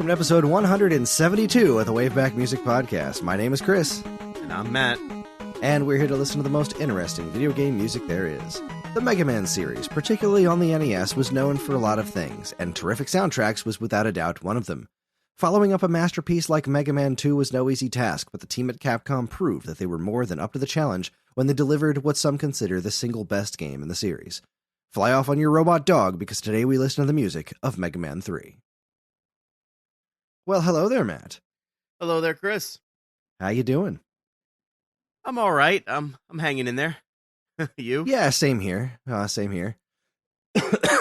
welcome to episode 172 of the Waveback Music Podcast. My name is Kris. And I'm Matt. And we're here to listen to the most interesting video game music there is. The Mega Man series, particularly on the NES, was known for a lot of things, and terrific soundtracks was without a doubt one of them. Following up a masterpiece like Mega Man 2 was no easy task, but the team at Capcom proved that they were more than up to the challenge when they delivered what some consider the single best game in the series. Fly off on your robot dog, because today we listen to the music of Mega Man 3. Well, hello there, Matt. Hello there, Kris. How you doing? I'm all right. I'm hanging in there. You? Yeah, same here. Same here.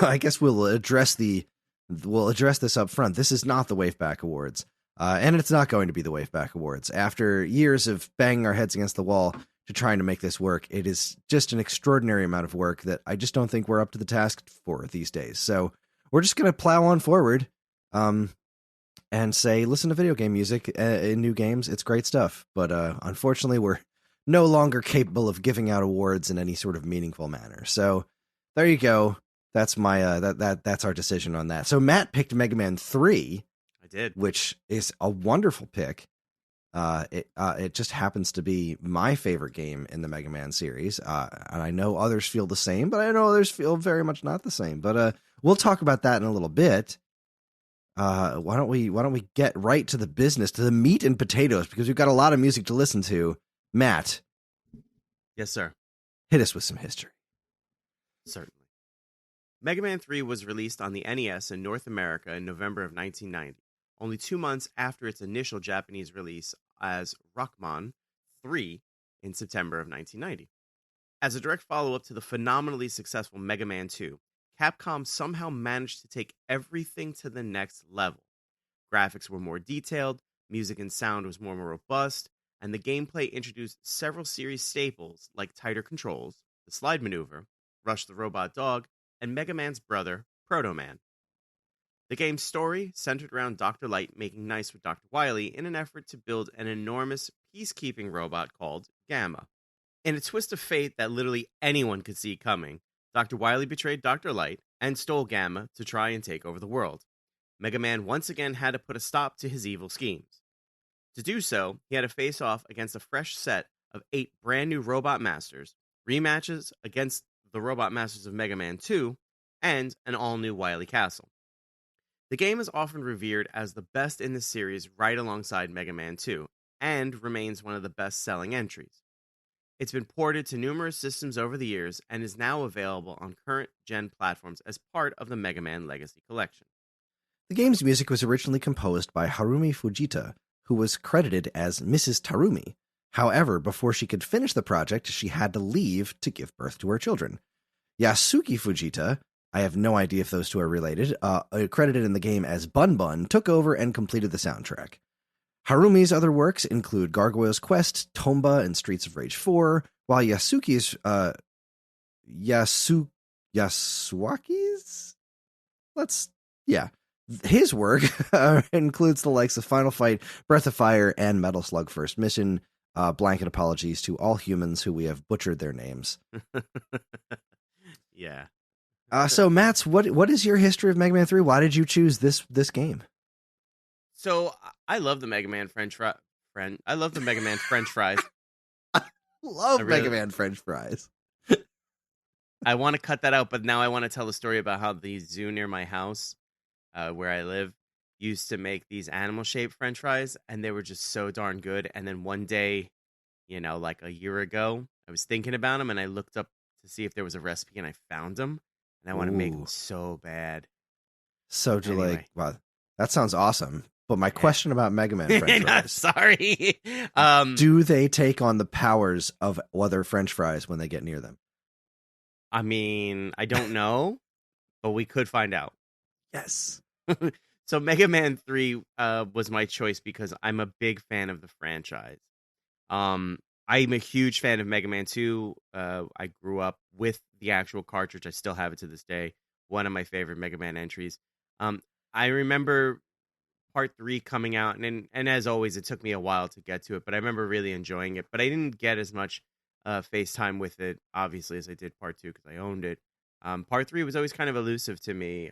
I guess we'll address this up front. This is not the Waveback Awards, and it's not going to be the Waveback Awards. After years of banging our heads against the wall to trying to make this work, it is just an extraordinary amount of work that I just don't think we're up to the task for these days. So we're just going to plow on forward. And say, listen to video game music in new games. It's great stuff. But unfortunately, we're no longer capable of giving out awards in any sort of meaningful manner. So there you go. That's my that's our decision on that. So Matt picked Mega Man 3. I did, which is a wonderful pick. It just happens to be my favorite game in the Mega Man series. And I know others feel the same, but I know others feel very much not the same. But we'll talk about that in a little bit. Why don't we get right to the business, to the meat and potatoes, because we've got a lot of music to listen to. Matt. Yes, sir. Hit us with some history. Certainly. Mega Man 3 was released on the NES in North America in November of 1990, only 2 months after its initial Japanese release as Rockman 3 in September of 1990. As a direct follow-up to the phenomenally successful Mega Man 2, Capcom somehow managed to take everything to the next level. Graphics were more detailed, music and sound was more robust, and the gameplay introduced several series staples like tighter controls, the slide maneuver, Rush the Robot Dog, and Mega Man's brother, Proto Man. The game's story centered around Dr. Light making nice with Dr. Wily in an effort to build an enormous peacekeeping robot called Gamma. In a twist of fate that literally anyone could see coming, Dr. Wily betrayed Dr. Light and stole Gamma to try and take over the world. Mega Man once again had to put a stop to his evil schemes. To do so, he had to face off against a fresh set of 8 brand new Robot Masters, rematches against the Robot Masters of Mega Man 2, and an all-new Wily Castle. The game is often revered as the best in the series right alongside Mega Man 2, and remains one of the best-selling entries. It's been ported to numerous systems over the years and is now available on current-gen platforms as part of the Mega Man Legacy Collection. The game's music was originally composed by Harumi Fujita, who was credited as Mrs. Tarumi. However, before she could finish the project, she had to leave to give birth to her children. Yasuaki Fujita, I have no idea if those two are related, credited in the game as Bun Bun, took over and completed the soundtrack. Harumi's other works include Gargoyle's Quest, Tomba, and Streets of Rage 4, while Yasuaki's his work includes the likes of Final Fight, Breath of Fire, and Metal Slug First Mission. Blanket apologies to all humans who we have butchered their names. Yeah. So Matt's, what is your history of Mega Man 3? Why did you choose this game? So I love the Mega Man French fries. I love the Mega Man French fries. Mega Man French fries. I want to cut that out, but now I want to tell the story about how the zoo near my house, where I live, used to make these animal-shaped French fries, and they were just so darn good. And then one day, like a year ago, I was thinking about them, and I looked up to see if there was a recipe, and I found them, and I want to make them so bad. So Anyway. wow, that sounds awesome. But my question about Mega Man French fries. Sorry. Do they take on the powers of other French fries when they get near them? I mean, I don't know, but we could find out. Yes. So Mega Man 3 was my choice because I'm a big fan of the franchise. I'm a huge fan of Mega Man 2. I grew up with the actual cartridge. I still have it to this day. One of my favorite Mega Man entries. I remember Part 3 coming out, and as always, it took me a while to get to it, but I remember really enjoying it. But I didn't get as much FaceTime with it, obviously, as I did Part 2 because I owned it. Part 3 was always kind of elusive to me.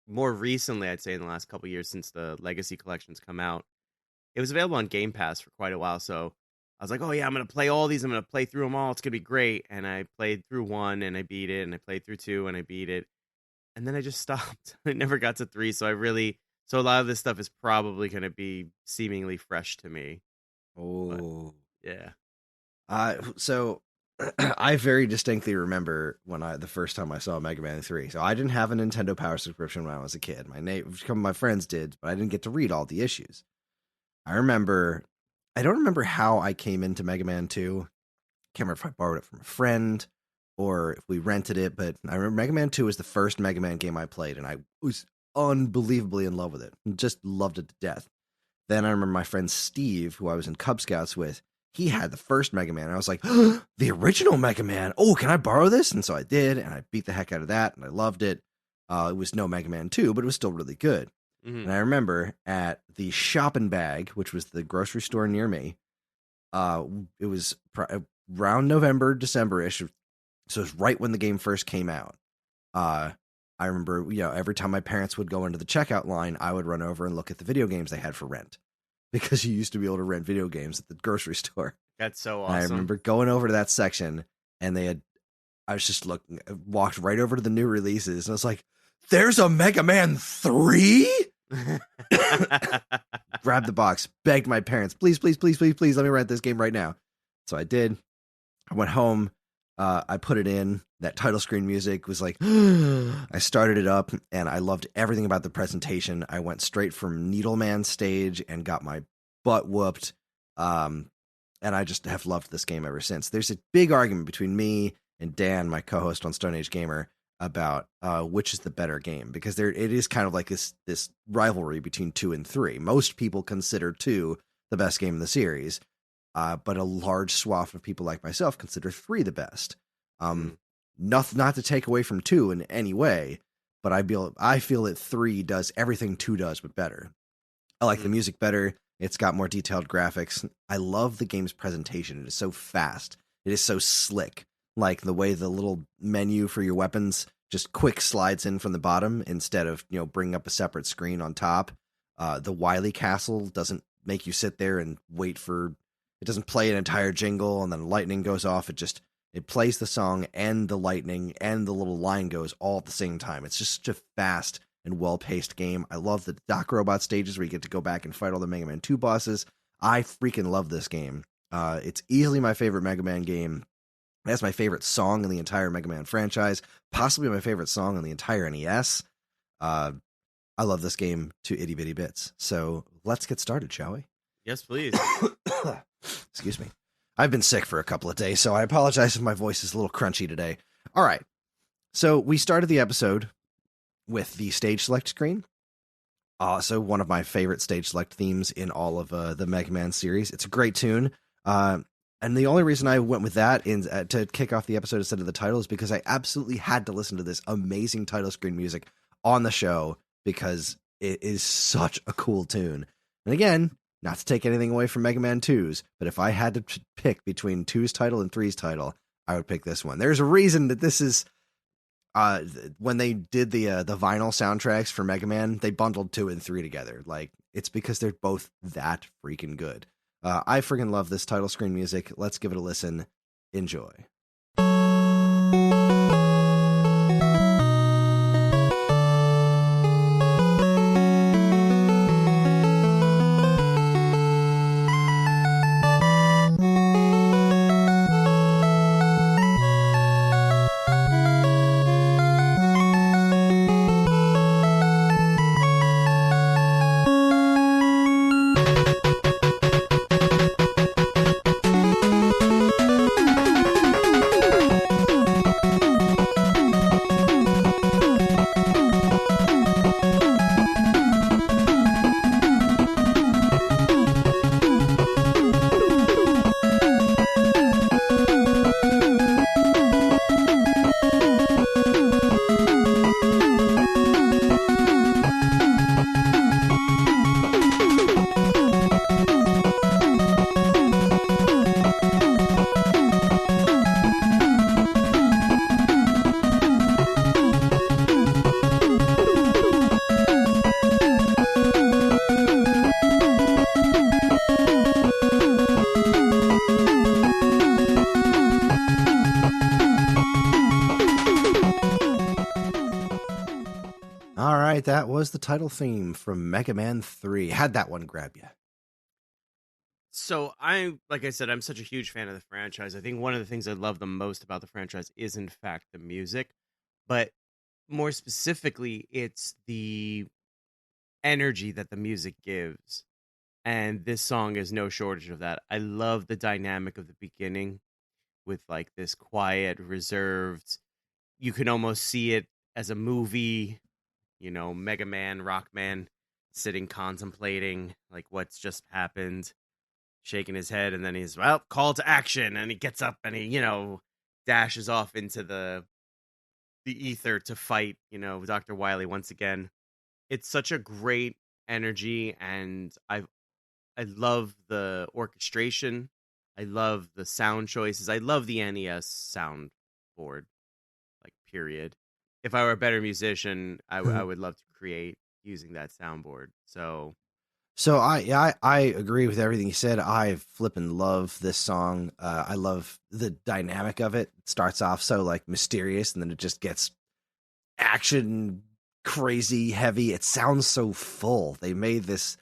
more recently, I'd say in the last couple years since the Legacy collections come out, it was available on Game Pass for quite a while. So I was like, oh yeah, I'm gonna play all these. I'm gonna play through them all. It's gonna be great. And I played through 1 and I beat it, and I played through 2 and I beat it, and then I just stopped. I never got to 3. So a lot of this stuff is probably gonna be seemingly fresh to me. Oh, but, yeah. So I very distinctly remember the first time I saw Mega Man 3. So I didn't have a Nintendo Power subscription when I was a kid. Some of my friends did, but I didn't get to read all the issues. I don't remember how I came into Mega Man 2. Can't remember if I borrowed it from a friend or if we rented it, but I remember Mega Man 2 was the first Mega Man game I played, and I was unbelievably in love with it. Just loved it to death. Then I remember my friend Steve, who I was in Cub Scouts with, he had the first Mega Man. And I was like, oh, the original Mega Man. Oh, can I borrow this? And so I did, and I beat the heck out of that, and I loved it. It was no Mega Man 2, but it was still really good. Mm-hmm. And I remember at the Shop and Bag, which was the grocery store near me, it was around November, December-ish, so it was right when the game first came out. I remember, every time my parents would go into the checkout line, I would run over and look at the video games they had for rent, because you used to be able to rent video games at the grocery store. That's so awesome. And I remember going over to that section, and I was just walked right over to the new releases, and I was like, there's a Mega Man 3? Grabbed the box, begged my parents, please, please, please, please, please, let me rent this game right now. So I did. I went home. I put it in. That title screen music was like, I started it up, and I loved everything about the presentation. I went straight from Needleman stage and got my butt whooped. And I just have loved this game ever since. There's a big argument between me and Dan, my co-host on Stone Age Gamer, about which is the better game, because it is kind of like this rivalry between 2 and 3. Most people consider 2 the best game in the series, but a large swath of people like myself consider 3 the best. Not to take away from 2 in any way, but I feel that 3 does everything 2 does, but better. I like the music better. It's got more detailed graphics. I love the game's presentation. It is so fast. It is so slick. Like the way the little menu for your weapons just quick slides in from the bottom instead of, bringing up a separate screen on top. The Wily Castle doesn't make you sit there and wait it doesn't play an entire jingle and then lightning goes off. It plays the song and the lightning and the little line goes all at the same time. It's just such a fast and well-paced game. I love the Doc Robot stages where you get to go back and fight all the Mega Man 2 bosses. I freaking love this game. It's easily my favorite Mega Man game. That's my favorite song in the entire Mega Man franchise, possibly my favorite song in the entire NES. I love this game to itty bitty bits. So let's get started, shall we? Yes, please. Excuse me. I've been sick for a couple of days, so I apologize if my voice is a little crunchy today. All right. So we started the episode with the stage select screen. Also, one of my favorite stage select themes in all of the Mega Man series. It's a great tune. And the only reason I went with that to kick off the episode instead of the title is because I absolutely had to listen to this amazing title screen music on the show because it is such a cool tune. And again, not to take anything away from Mega Man 2's, but if I had to pick between 2's title and 3's title, I would pick this one. There's a reason that this is... when they did the vinyl soundtracks for Mega Man, they bundled 2 and 3 together. Like, it's because they're both that freaking good. I freaking love this title screen music. Let's give it a listen. Enjoy. right, that was the title theme from Mega Man 3. How'd that one grab you? So like I said, I'm such a huge fan of the franchise. I think one of the things I love the most about the franchise is, in fact, the music. But more specifically, it's the energy that the music gives. And this song is no shortage of that. I love the dynamic of the beginning with like this quiet, reserved, you can almost see it as a movie, Mega Man, Rockman sitting contemplating like what's just happened, shaking his head, and then he's, well, call to action, and he gets up and he, dashes off into the ether to fight, Dr. Wily once again. It's such a great energy, and I love the orchestration. I love the sound choices. I love the NES soundboard, like, period. If I were a better musician, I would love to create using that soundboard. So I agree with everything you said. I flippin' love this song. I love the dynamic of it. It starts off so like mysterious, and then it just gets action, crazy, heavy. It sounds so full. They made this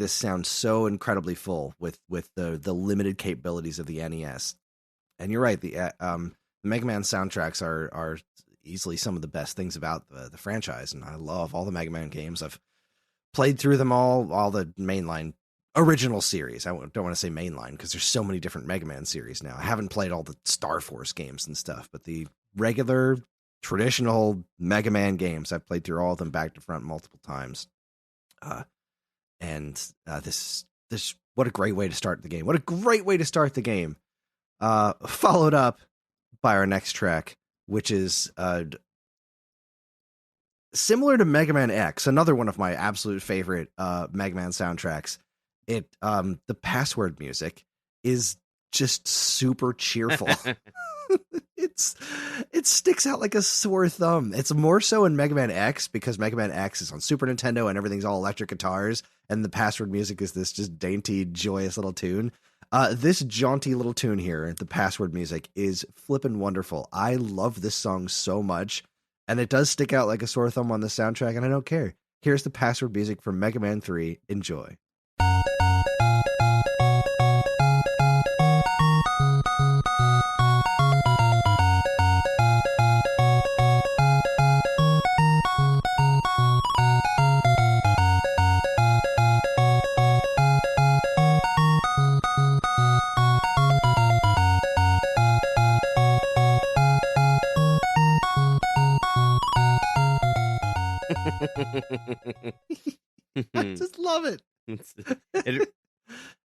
sound so incredibly full with the limited capabilities of the NES. And you're right, the Mega Man soundtracks are easily some of the best things about the franchise, and I love all the Mega Man games. I've played through them all the mainline original series. I don't want to say mainline because there's so many different Mega Man series now. I haven't played all the Star Force games and stuff, but the regular traditional Mega Man games, I've played through all of them back to front multiple times. This what a great way to start the game. What a great way to start the game. Followed up by our next track, which is similar to Mega Man X, another one of my absolute favorite Mega Man soundtracks. The password music is just super cheerful. It sticks out like a sore thumb. It's more so in Mega Man X because Mega Man X is on Super Nintendo and everything's all electric guitars, and the password music is this just dainty, joyous little tune. This jaunty little tune here, the password music, is flippin' wonderful. I love this song so much, and it does stick out like a sore thumb on the soundtrack, and I don't care. Here's the password music from Mega Man 3. Enjoy. I just love it.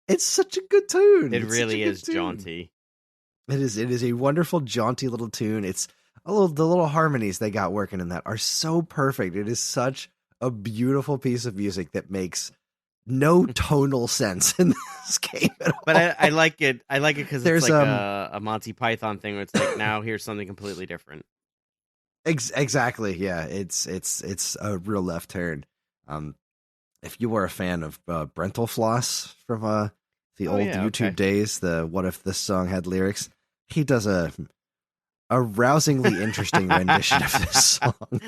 It's such a good tune. It really is jaunty. It is a wonderful, jaunty little tune. It's the little harmonies they got working in that are so perfect. It is such a beautiful piece of music that makes no tonal sense in this game at all. But I like it. I like it because it's like a Monty Python thing where it's like, now here's something completely different. Exactly. Yeah, it's a real left turn. If you were a fan of Brentalfloss from the old YouTube days, the What If This Song Had Lyrics, he does a rousingly interesting rendition of this song.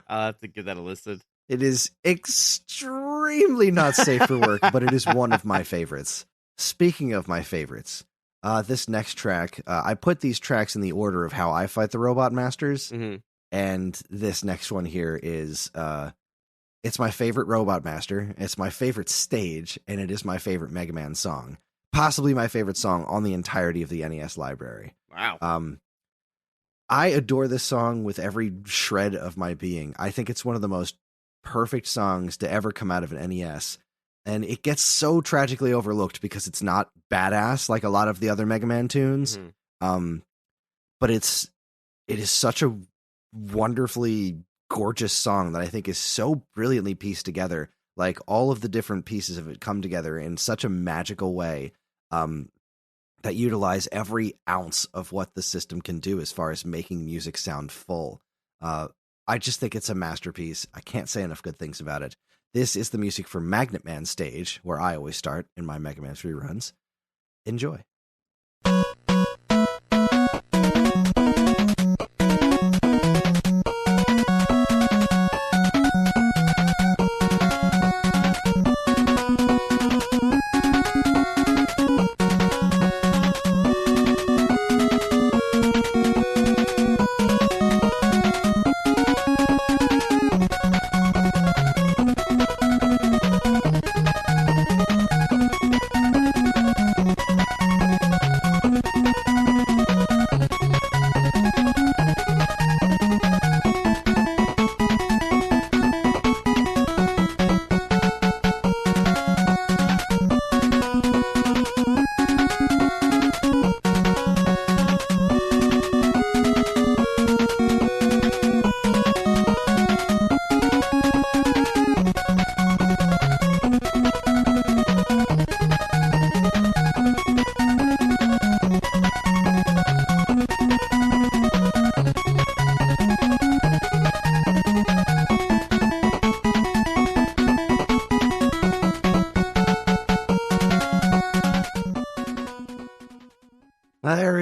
I'll have to give that a listen. It is extremely not safe for work, but it is one of my favorites. Speaking of my favorites, this next track, I put these tracks in the order of how I fight the Robot Masters. Mm-hmm. And this next one here is, it's my favorite Robot Master, it's my favorite stage, and it is my favorite Mega Man song. Possibly my favorite song on the entirety of the NES library. Wow. I adore this song with every shred of my being. I think it's one of the most perfect songs to ever come out of an NES. And it gets so tragically overlooked because it's not badass like a lot of the other Mega Man tunes. Mm-hmm. But it is such a wonderfully gorgeous song that I think is so brilliantly pieced together. Like all of the different pieces of it come together in such a magical way that utilize every ounce of what the system can do as far as making music sound full. I just think it's a masterpiece. I can't say enough good things about it. This is the music for Magnet Man stage, where I always start in my Mega Man 3 runs. Enjoy.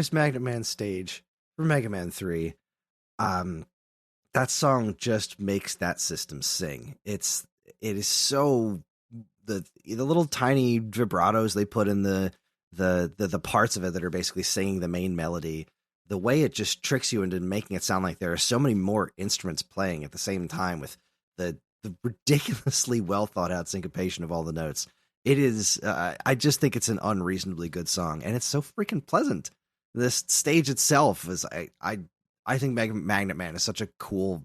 is Magnet Man stage for Mega Man 3. That song just makes that system sing. It is so the little tiny vibratos they put in the parts of it that are basically singing the main melody. The way it just tricks you into making it sound like there are so many more instruments playing at the same time with the ridiculously well thought out syncopation of all the notes. It is, I just think it's an unreasonably good song, and it's so freaking pleasant. This stage itself is, I think Magnet Man is such a cool,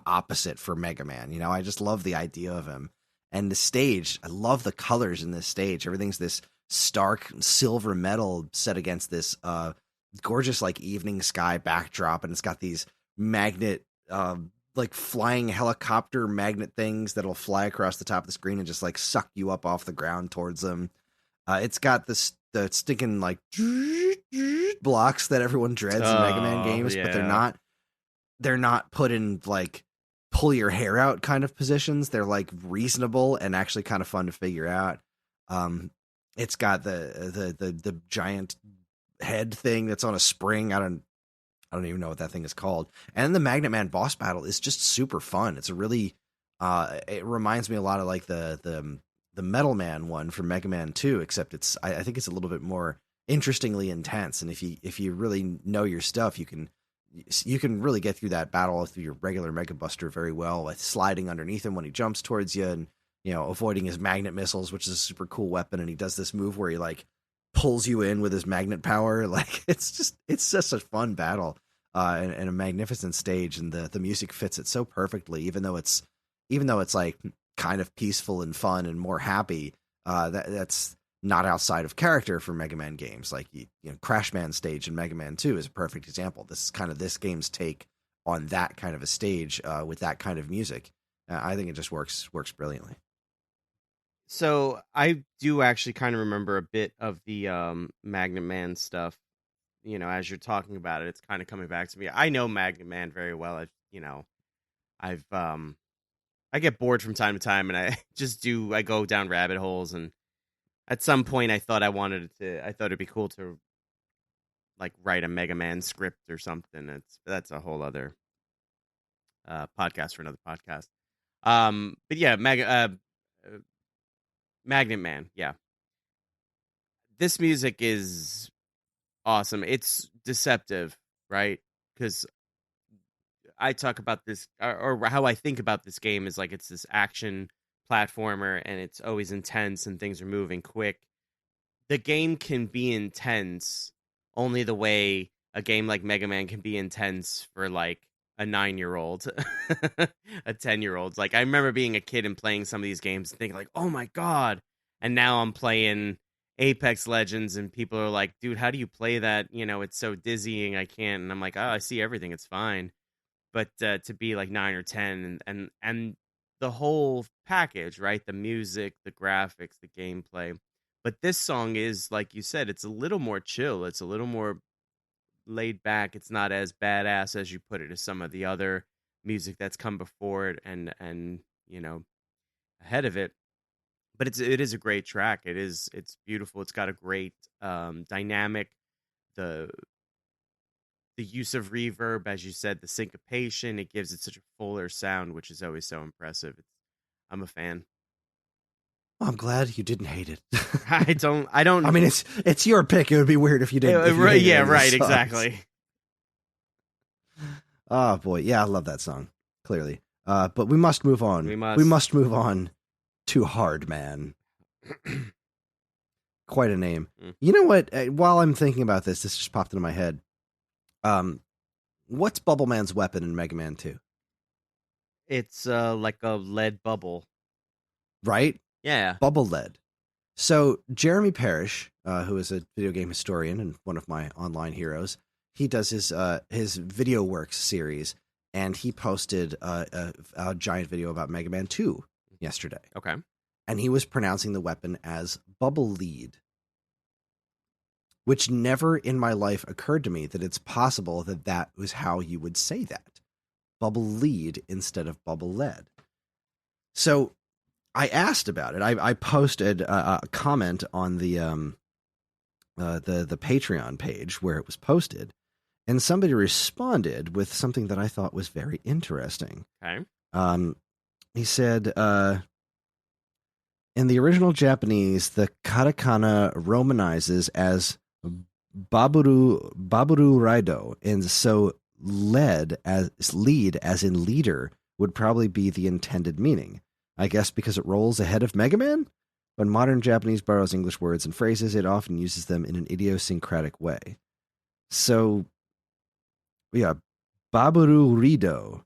opposite for Mega Man. I just love the idea of him. And the stage, I love the colors in this stage. Everything's this stark silver metal set against this gorgeous like evening sky backdrop, and it's got these magnet like flying helicopter magnet things that'll fly across the top of the screen and just like suck you up off the ground towards them. It's got the stinking like blocks that everyone dreads in Mega Man games, but they're not put in like pull your hair out kind of positions. They're like reasonable and actually kind of fun to figure out. It's got the giant head thing that's on a spring. I don't even know what that thing is called. And the Magnet Man boss battle is just super fun. It's a really it reminds me a lot of like the Metal Man one from Mega Man 2, except I think it's a little bit more interestingly intense. And if you really know your stuff, you can really get through that battle through your regular Mega Buster very well, with sliding underneath him when he jumps towards you, and avoiding his magnet missiles, which is a super cool weapon. And he does this move where he like pulls you in with his magnet power. Like it's just a fun battle and a magnificent stage, and the music fits it so perfectly. Even though it's like kind of peaceful and fun and more happy, that's not outside of character for Mega Man games. Like Crash Man stage in Mega Man 2 is a perfect example. This is kind of this game's take on that kind of a stage with that kind of music. I think it just works brilliantly. So I do actually kind of remember a bit of the Magnet Man stuff. As you're talking about it, it's kind of coming back to me. I know Magnet Man very well. I get bored from time to time, and I go down rabbit holes. And at some point, I thought it'd be cool to like write a Mega Man script or something. That's a whole other podcast for another podcast. But yeah, Magnet Man, yeah. This music is awesome. It's deceptive, right? Because I talk about this, or how I think about this game is like it's this action platformer, and it's always intense, and things are moving quick. The game can be intense only the way a game like Mega Man can be intense for like a 9-year-old, a 10-year-old. Like I remember being a kid and playing some of these games and thinking like, oh my God. And now I'm playing Apex Legends and people are like, dude, how do you play that? It's so dizzying. I can't. And I'm like, oh, I see everything. It's fine. But to be like 9 or 10 and the whole package, right? The music, the graphics, the gameplay. But this song is, like you said, it's a little more chill. It's a little more laid back. It's not as badass as you put it as some of the other music that's come before it and ahead of it. But it is a great track. It's beautiful. It's got a great dynamic. The use of reverb, as you said, the syncopation, it gives it such a fuller sound, which is always so impressive. I'm a fan. Well, I'm glad you didn't hate it. I don't. I mean, it's your pick. It would be weird if you didn't. Right. Exactly. Oh boy, yeah, I love that song. Clearly, but we must move on. We must move on to Hard Man. Quite a name. You know what? While I'm thinking about this just popped into my head. What's Bubble Man's weapon in Mega Man 2? It's like a lead bubble. Right? Yeah. Bubble lead. So Jeremy Parrish, who is a video game historian and one of my online heroes, he does his Video Works series, and he posted a giant video about Mega Man 2 yesterday. Okay. And he was pronouncing the weapon as Bubble Lead, which never in my life occurred to me that it's possible that was how you would say that. Bubble Lead instead of Bubble Lead. So I asked about it. I posted a comment on the the Patreon page where it was posted, and somebody responded with something that I thought was very interesting. Okay. He said, in the original Japanese, the katakana romanizes as Baburu Raido, and so lead as in leader would probably be the intended meaning. I guess because it rolls ahead of Mega Man? When modern Japanese borrows English words and phrases, it often uses them in an idiosyncratic way. So, yeah, Baburu Rido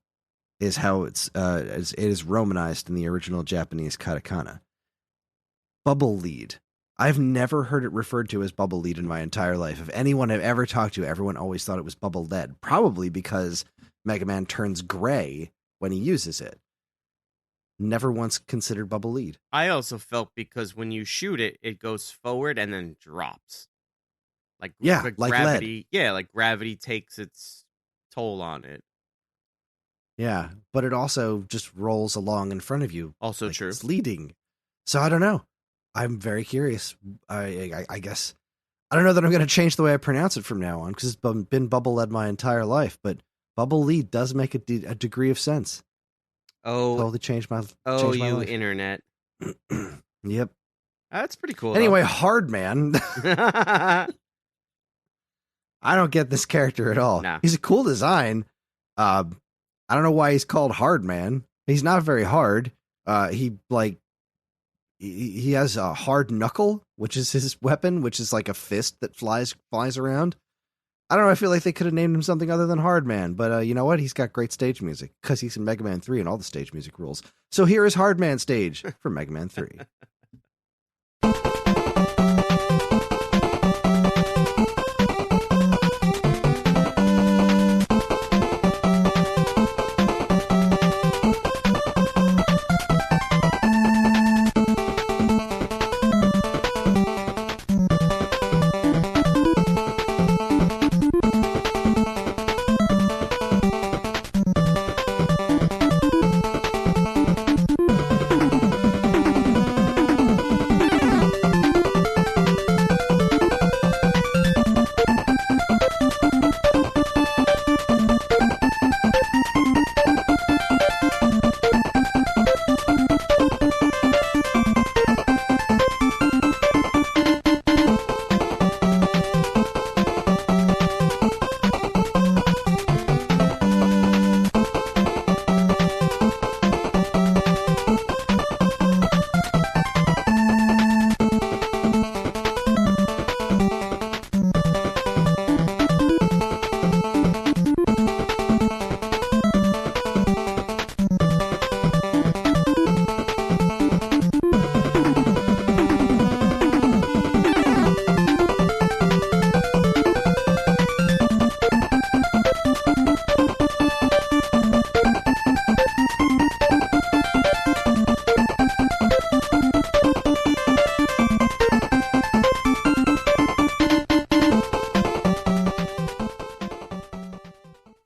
is how it is romanized in the original Japanese katakana. Bubble lead. I've never heard it referred to as bubble lead in my entire life. If anyone I've ever talked to, everyone always thought it was bubble lead. Probably because Mega Man turns gray when he uses it. Never once considered bubble lead. I also felt because when you shoot it, it goes forward and then drops. Like gravity. Lead. Yeah, like gravity takes its toll on it. Yeah, but it also just rolls along in front of you. Also true. It's leading. So I don't know. I'm very curious. I guess I don't know that I'm going to change the way I pronounce it from now on because it's been bubble lead my entire life. But bubble lead does make a degree of sense. Oh, totally changed my. Oh, changed my you life. Internet. Yep. That's pretty cool. Anyway, Hard Man. I don't get this character at all. Nah. He's a cool design. I don't know why he's called Hard Man. He's not very hard. He has a hard knuckle, which is his weapon, which is like a fist that flies around. I don't know. I feel like they could have named him something other than Hard Man, but you know what? He's got great stage music because he's in Mega Man 3 and all the stage music rules. So here is Hard Man stage from Mega Man 3.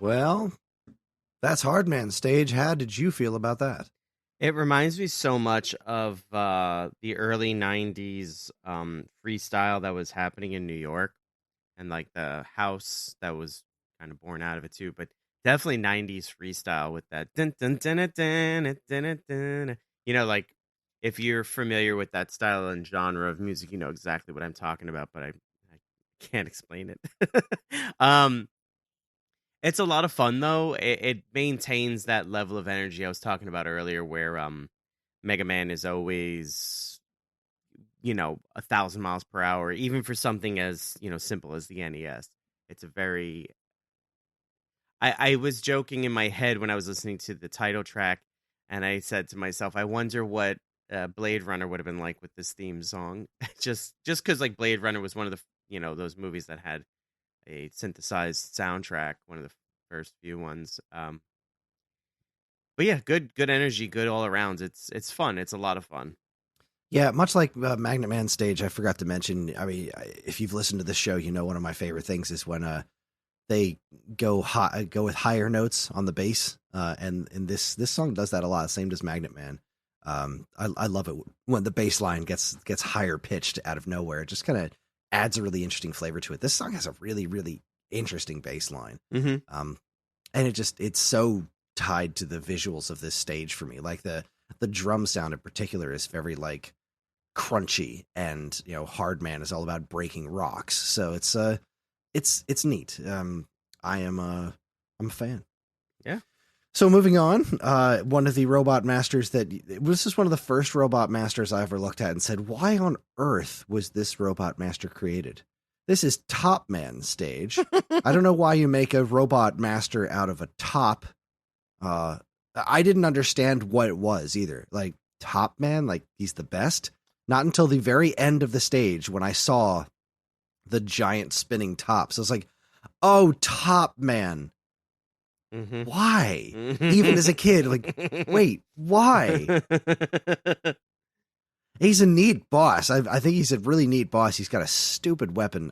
Well, that's Hard Man stage. How did you feel about that? It reminds me so much of the early 90s freestyle that was happening in New York and like the house that was kind of born out of it too. But definitely 90s freestyle with that. Dun, dun, dun, dun, dun, dun, dun, dun. You know, like if you're familiar with that style and genre of music, you know exactly what I'm talking about, but I can't explain it. It's a lot of fun though. It maintains that level of energy I was talking about earlier, where Mega Man is always, 1,000 miles per hour, even for something as simple as the NES. It's a very. I was joking in my head when I was listening to the title track, and I said to myself, I wonder what Blade Runner would have been like with this theme song. just because like Blade Runner was one of the those movies that had a synthesized soundtrack, one of the first few ones. But yeah, good energy, good all around. It's fun. It's a lot of fun. Yeah, much like Magnet Man stage, I forgot to mention. I mean, if you've listened to this show, you know one of my favorite things is when they go with higher notes on the bass, and this song does that a lot. Same as Magnet Man. I love it when the bass line gets higher pitched out of nowhere. It just kind of adds a really interesting flavor to it. This song has a really, really interesting bass line. Mm-hmm. And it's so tied to the visuals of this stage for me. Like the drum sound in particular is very like crunchy, and Hard Man is all about breaking rocks. So it's neat. I'm a fan. Yeah. So moving on, one of the Robot Masters this is one of the first Robot Masters I ever looked at and said, why on earth was this Robot Master created? This is Top Man stage. I don't know why you make a Robot Master out of a top. I didn't understand what it was either. Like Top Man, like he's the best. Not until the very end of the stage when I saw the giant spinning top. So I was like, oh, Top Man. Mm-hmm. Why? Even as a kid, like, wait, why? He's a neat boss. I think he's a really neat boss. He's got a stupid weapon.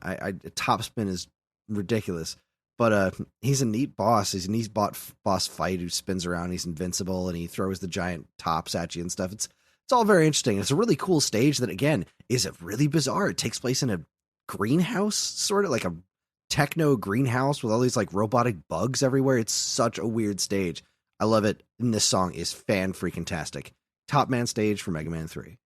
Top spin is ridiculous, but he's a neat boss. He's a neat boss fight who spins around. He's invincible, and he throws the giant tops at you and stuff. It's all very interesting. It's a really cool stage that, again, is really bizarre. It takes place in a greenhouse, sort of like a techno greenhouse with all these like robotic bugs everywhere. It's such a weird stage. I love it. And this song is fan-freaking-tastic. Top Man stage for Mega Man 3.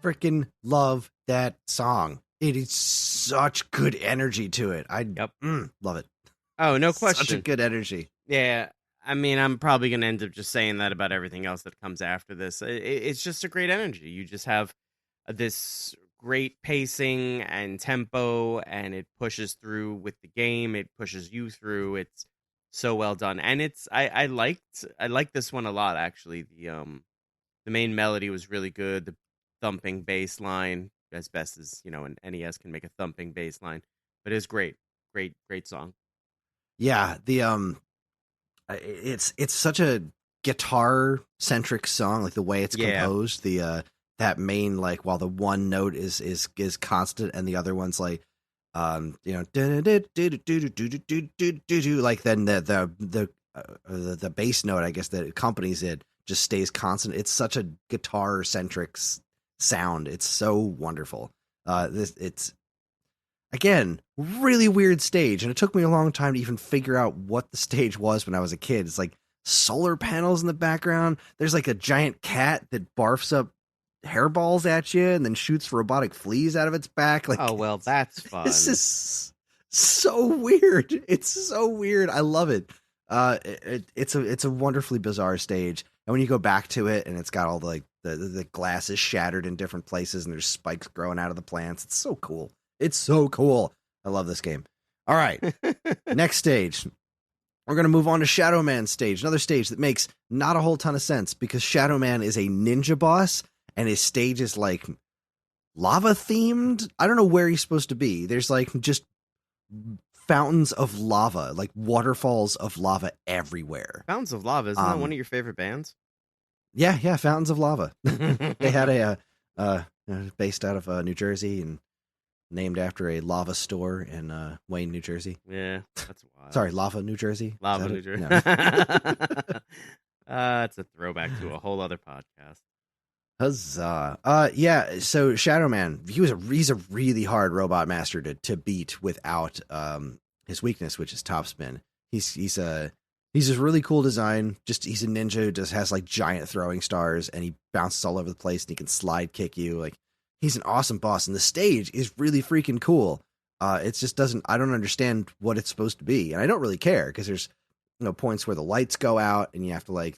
Freaking love that song. It is such good energy to it. Love it. Oh, no question. Such a good energy. Yeah. I mean, I'm probably going to end up just saying that about everything else that comes after this. It's just a great energy. You just have this great pacing and tempo, and it pushes through with the game. It pushes you through. It's so well done. And I liked this one a lot, actually. The main melody was really good. The thumping bass line, as best as an NES can make a thumping bass line, but it's great song. Yeah, the it's such a guitar centric song, like the way it's composed. The that main, like, while the one note is constant and the other one's like like, then the bass note, I guess, that accompanies it just stays constant. It's such a guitar centric sound. It's so wonderful. It's again really weird stage, and it took me a long time to even figure out what the stage was when I was a kid. It's like solar panels in the background. There's like a giant cat that barfs up hairballs at you and then shoots robotic fleas out of its back. Like, oh well, that's fun. This is so weird. It's so weird. I love it. It's a wonderfully bizarre stage, and when you go back to it, and it's got all the glass is shattered in different places, and there's spikes growing out of the plants. It's so cool. It's so cool. I love this game. All right, next stage. We're going to move on to Shadow Man stage, another stage that makes not a whole ton of sense because Shadow Man is a ninja boss, and his stage is like lava themed. I don't know where he's supposed to be. There's like just fountains of lava, like waterfalls of lava everywhere. Fountains of Lava, isn't that one of your favorite bands? Yeah, Fountains of Lava. They had based out of New Jersey and named after a lava store in Wayne, New Jersey. Yeah, that's wild. Sorry, Lava, New Jersey. Lava, New Jersey. No. It's a throwback to a whole other podcast. Huzzah. Yeah, so Shadow Man, he's a really hard robot master to beat without his weakness, which is topspin. He's just really cool design. He's a ninja who just has like giant throwing stars, and he bounces all over the place, and he can slide kick you. Like, he's an awesome boss, and the stage is really freaking cool. It just I don't understand what it's supposed to be, and I don't really care, because there's points where the lights go out, and you have to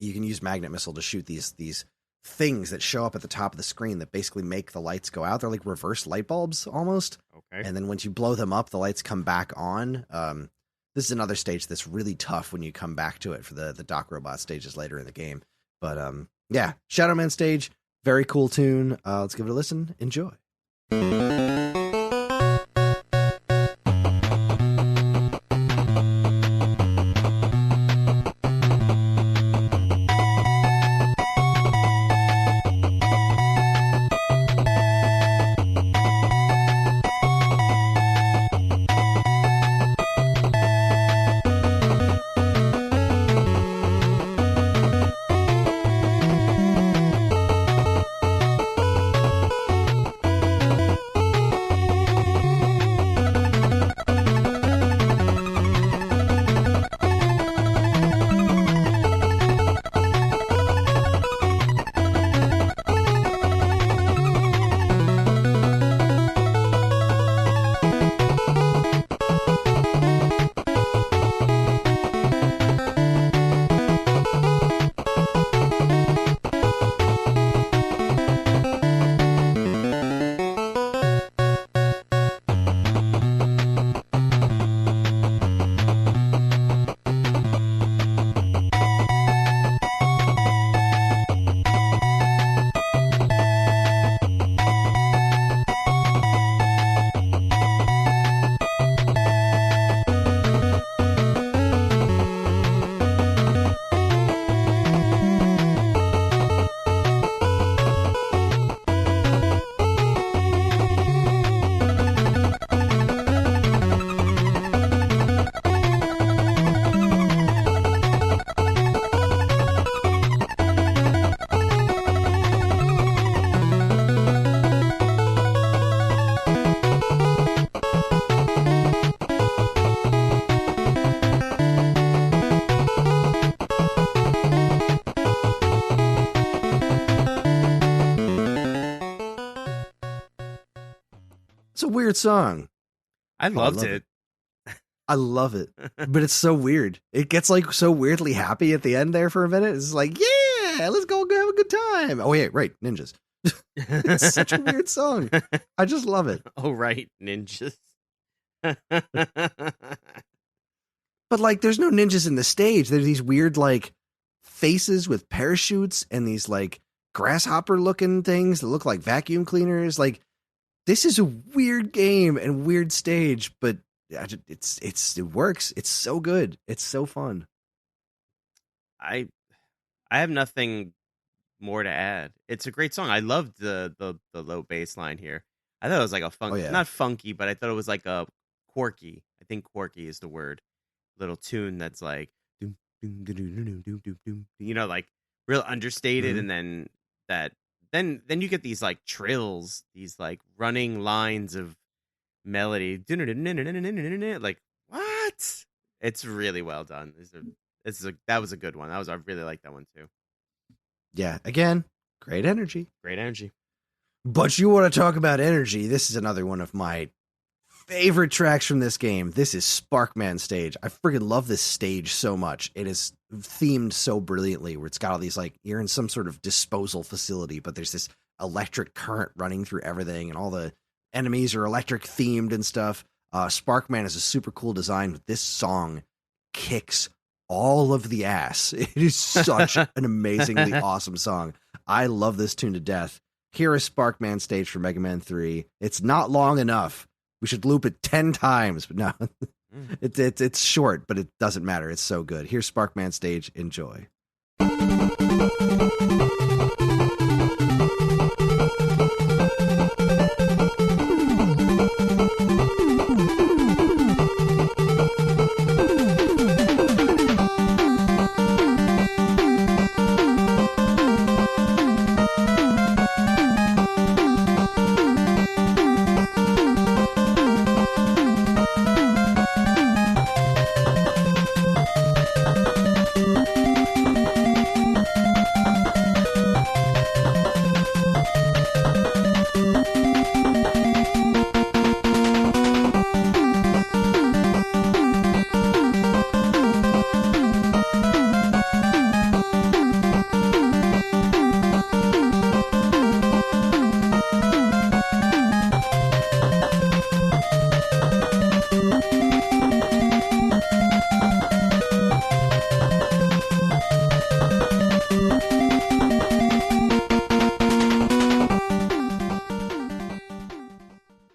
you can use magnet missile to shoot these things that show up at the top of the screen that basically make the lights go out. They're like reverse light bulbs almost. Okay. And then once you blow them up, the lights come back on. This is another stage that's really tough when you come back to it for the Doc Robot stages later in the game. But yeah, Shadow Man stage, very cool tune. Let's give it a listen. Enjoy. It's a weird song. I loved it. I love it. But it's so weird. It gets like so weirdly happy at the end there for a minute. It's like, yeah, let's go have a good time. Oh, yeah, right. Ninjas. It's such a weird song. I just love it. Oh, right. Ninjas. But like, there's no ninjas in the stage. There's these weird like faces with parachutes and these like grasshopper looking things that look like vacuum cleaners. Like, this is a weird game and weird stage, but it works. It's so good. It's so fun. I have nothing more to add. It's a great song. I loved the low bass line here. I thought it was like a not funky, but I thought it was like a quirky. I think quirky is the word. Little tune that's like, like real understated, and then then you get these like trills, these like running lines of melody. Like, what? It's really well done. That was a good one. I really like that one too. Yeah, again, great energy. Great energy. But you want to talk about energy? This is another one of my favorite tracks from this game. This is Sparkman stage. I freaking love this stage so much. It is themed so brilliantly, where it's got all these like, you're in some sort of disposal facility, but there's this electric current running through everything, and all the enemies are electric themed and stuff. Sparkman is a super cool design. This song kicks all of the ass. It is such an amazingly awesome song. I love this tune to death. Here is Sparkman stage for Mega Man 3. It's not long enough, We should loop it 10 times, but no, Mm. it's short, but it doesn't matter. It's so good. Here's Sparkman Stage. Enjoy.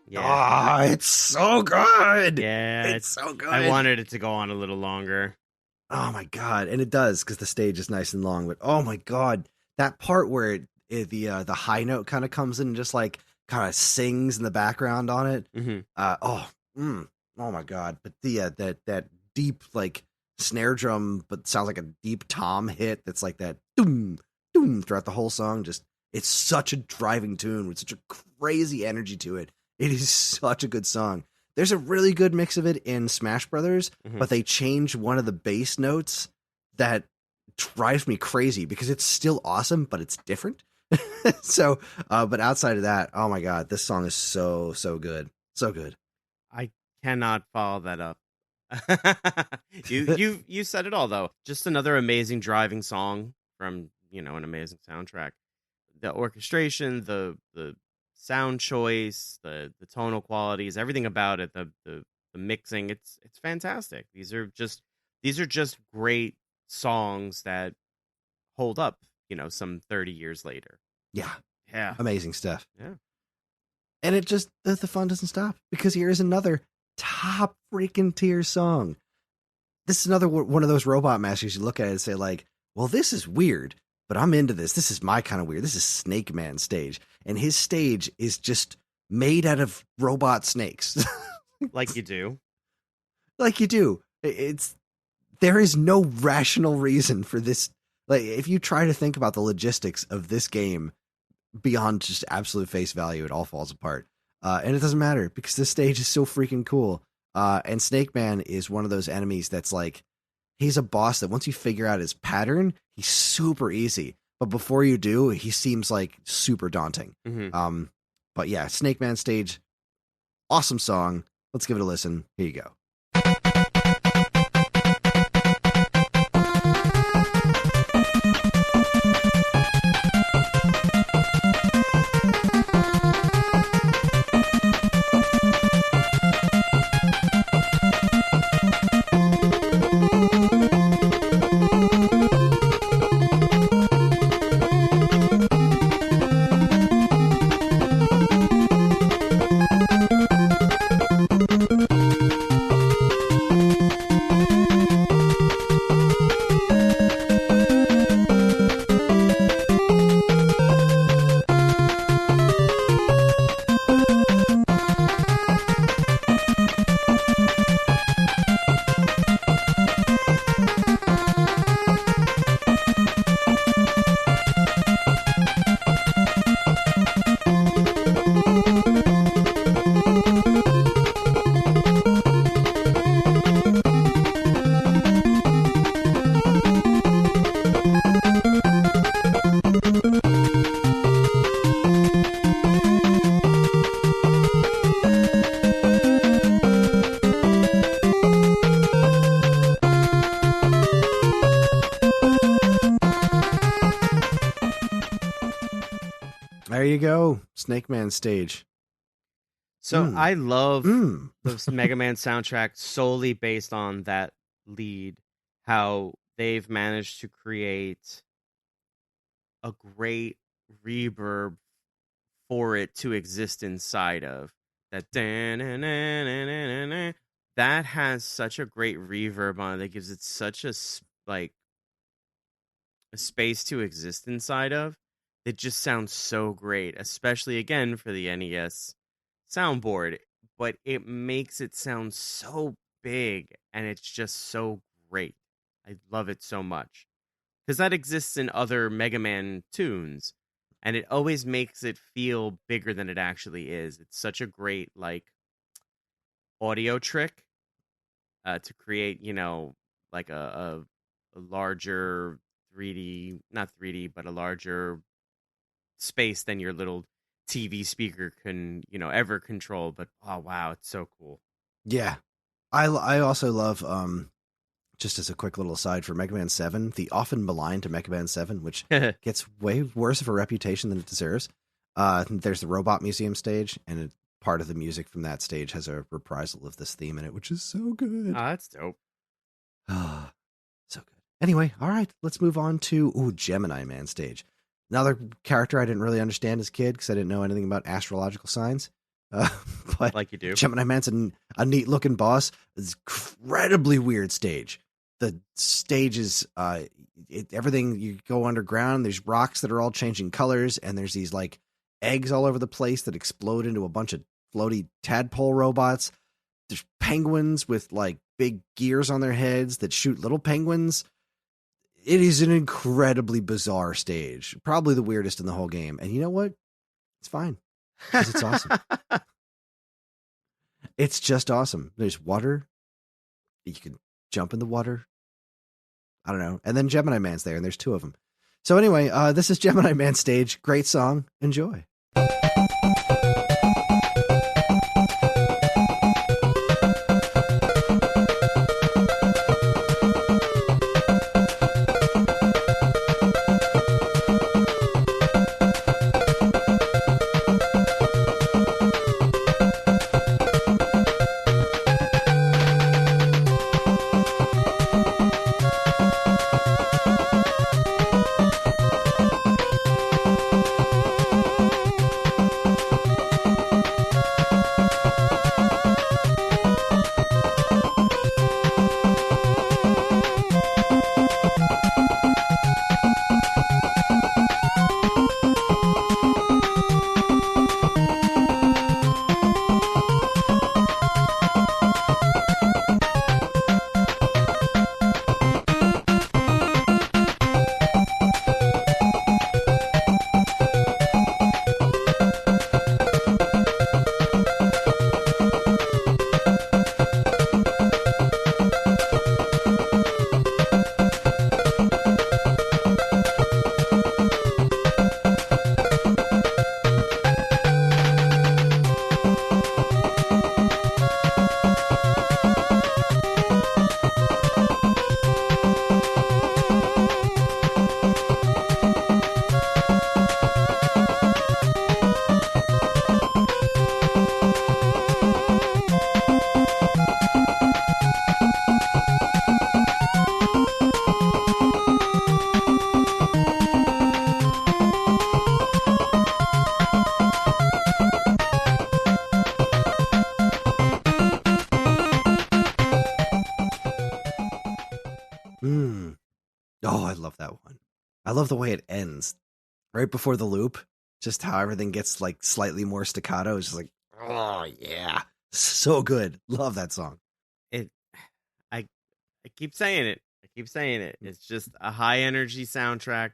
Yeah. Ah, it's so good. Yeah, It's so good. I wanted it to go on a little longer. Oh my god, and it does because the stage is nice and long. But oh my god, that part where the high note kind of comes in and just like kind of sings in the background on it. Hmm. Oh my god! But the that deep like snare drum, but sounds like a deep tom hit. That's like that doom doom throughout the whole song. Just it's such a driving tune with such a crazy energy to it. It is such a good song. There's a really good mix of it in Smash Brothers, Mhm. but they changed one of the bass notes that drives me crazy because it's still awesome, but it's different. So, but outside of that, oh my god, this song is so good, so good. I cannot follow that up. You said it all though. Just another amazing driving song from an amazing soundtrack. The orchestration, the sound choice, the tonal qualities, everything about it, the mixing, it's fantastic. These are just great songs that hold up, some 30 years later. Yeah, Yeah. amazing stuff. Yeah. And it just the fun doesn't stop because here is another top freaking tier song. This is another one of those robot masters you look at it and say like, well, this is weird, but I'm into this. This is my kind of weird. This is Snake Man stage, and his stage is just made out of robot snakes, Like you do. like you do. It's there is no rational reason for this. Like if you try to think about the logistics of this game beyond just absolute face value, it all falls apart. And it doesn't matter because this stage is so freaking cool. And Snake Man is one of those enemies that's like, he's a boss that once you figure out his pattern, he's super easy. But before you do, he seems like super daunting. Mm-hmm. But yeah, Snake Man stage, awesome song. Let's give it a listen. Here you go. There you go. Snake Man stage. So I love Mm. the Mega Man soundtrack solely based on that lead, how they've managed to create a great reverb for it to exist inside of. That that has such a great reverb on it that gives it such like a space to exist inside of. It just sounds so great, especially again for the NES soundboard, but it makes it sound so big and it's just so great. I love it so much because that exists in other Mega Man tunes, and it always makes it feel bigger than it actually is. It's such a great like audio trick to create, like a larger 3D, not 3D, but a larger space than your little TV speaker can, ever control. But oh wow, it's so cool. Yeah. I also love just as a quick little aside for Mega Man 7, the often maligned Mega Man 7, which gets way worse of a reputation than it deserves. There's the Robot Museum stage, and part of the music from that stage has a reprisal of this theme in it, which is so good. Oh, that's dope. So good. Anyway, all right, let's move on to Gemini Man stage. Another character I didn't really understand as a kid because I didn't know anything about astrological signs. But like you do. Gemini Man's a neat looking boss. It's incredibly weird stage. The stage is everything. You go underground. There's rocks that are all changing colors, and there's these like eggs all over the place that explode into a bunch of floaty tadpole robots. There's penguins with like big gears on their heads that shoot little penguins. It is an incredibly bizarre stage, probably the weirdest in the whole game. And you know what? It's fine because it's awesome. It's just awesome. There's water. You can jump in the water. I don't know. And then Gemini Man's there, and there's two of them. So anyway, this is Gemini Man stage. Great song. Enjoy. Oh, I love that one. I love the way it ends right before the loop. Just how everything gets like slightly more staccato. It's just like, oh yeah, so good. Love that song. It, I keep saying it. I keep saying it. It's just a high energy soundtrack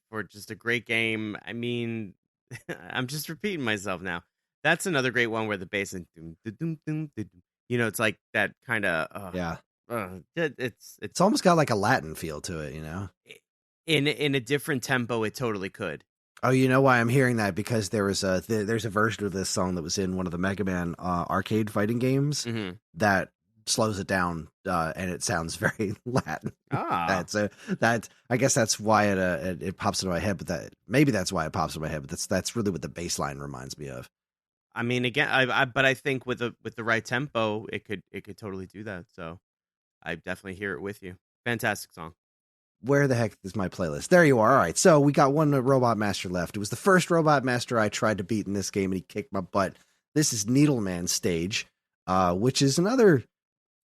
for just a great game. I mean, I'm just repeating myself now. That's another great one where the bass and it's like that kind of Yeah. It's It's almost got like a Latin feel to it, you know? in a different tempo. It totally could. Oh, you know why I'm hearing that? Because there's a version of this song that was in one of the Mega Man arcade fighting games that slows it down, and it sounds very Latin. That I guess that's why it pops into my head. But maybe that's why it pops into my head. But that's really what the bass line reminds me of. I mean, again, but I think with the right tempo, it could totally do that. So I definitely hear it with you. Fantastic song. Where the heck is my playlist? There you are. All right. So we got one Robot Master left. It was the first Robot Master I tried to beat in this game, and he kicked my butt. This is Needleman stage, which is another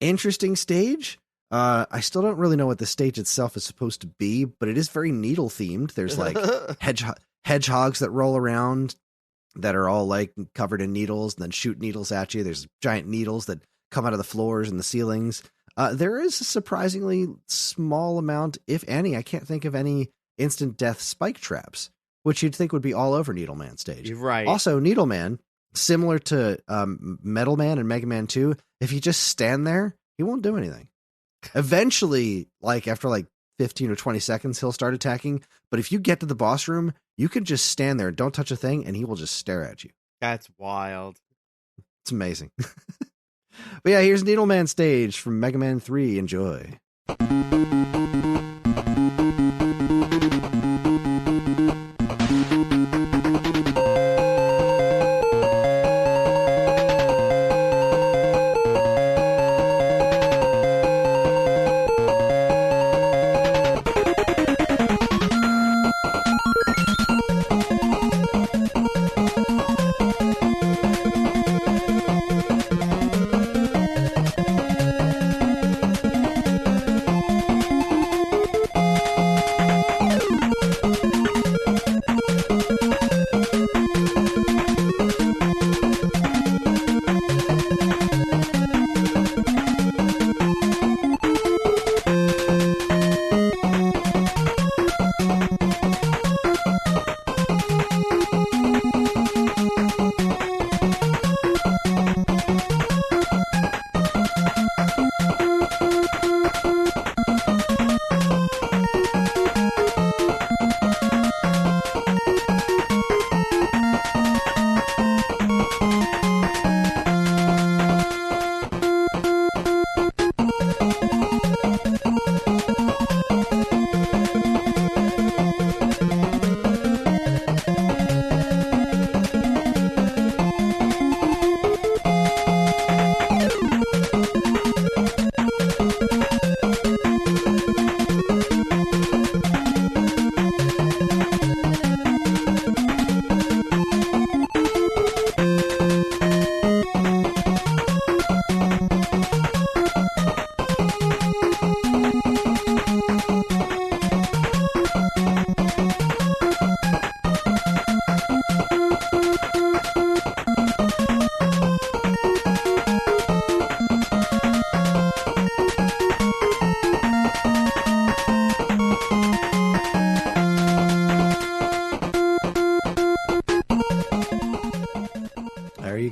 interesting stage. I still don't really know what the stage itself is supposed to be, but it is very needle themed. There's like hedgehogs that roll around that are all like covered in needles and then shoot needles at you. There's giant needles that come out of the floors and the ceilings. There is a surprisingly small amount, if any. I can't think of any instant death spike traps, which you'd think would be all over Needleman stage. You're right. Also, Needleman, similar to Metal Man and Mega Man 2, if you just stand there, he won't do anything. Eventually, like after like 15 or 20 seconds, he'll start attacking. But if you get to the boss room, you can just stand there, don't touch a thing, and he will just stare at you. That's wild. It's amazing. But yeah, here's Needleman stage from Mega Man 3. Enjoy.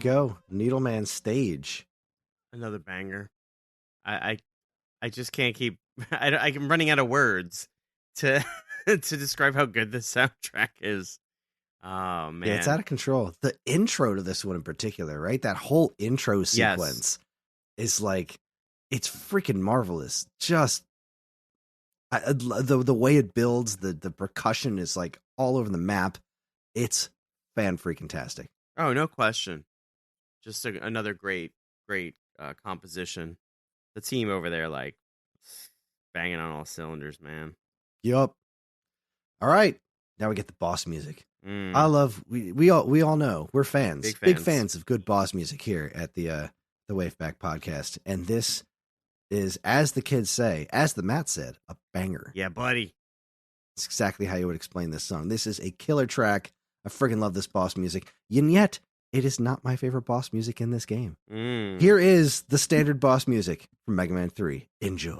Go Needleman stage, another banger. I just can't keep. I'm running out of words to to describe how good this soundtrack is. Oh man, yeah, it's out of control. The intro to this one in particular, right? That whole intro sequence is like, it's freaking marvelous. Just the way it builds, the percussion is like all over the map. It's fan freaking tastic. Oh, no question. Just another great composition. The team over there, like, banging on all cylinders, man. Yup. All right, now we get the boss music. I love. We all know we're fans, big fans of good boss music here at the Waveback Podcast, and this is, as the kids say, as the Matt said, a banger. Yeah, buddy. It's exactly how you would explain this song. This is a killer track. I friggin' love this boss music, and yet it is not my favorite boss music in this game. Here is the standard boss music from Mega Man 3. Enjoy.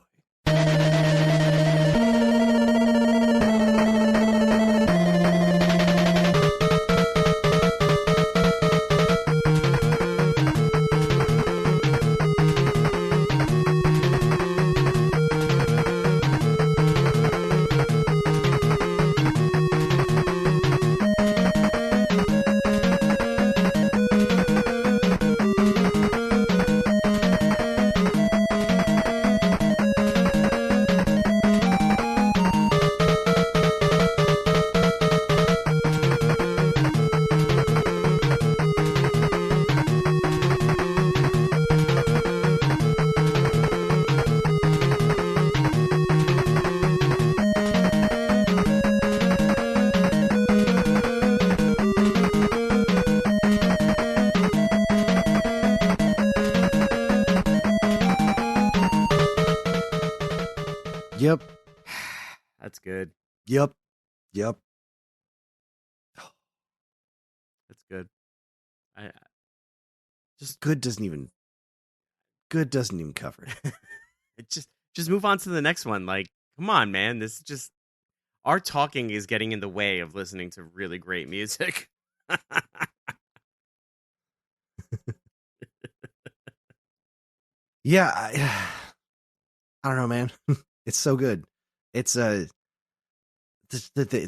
That's good. Yep. That's good. I just Good doesn't even cover it. it just move on to the next one. Like, come on, man. This is just our talking is getting in the way of listening to really great music. Yeah, I don't know, man. It's so good. It's the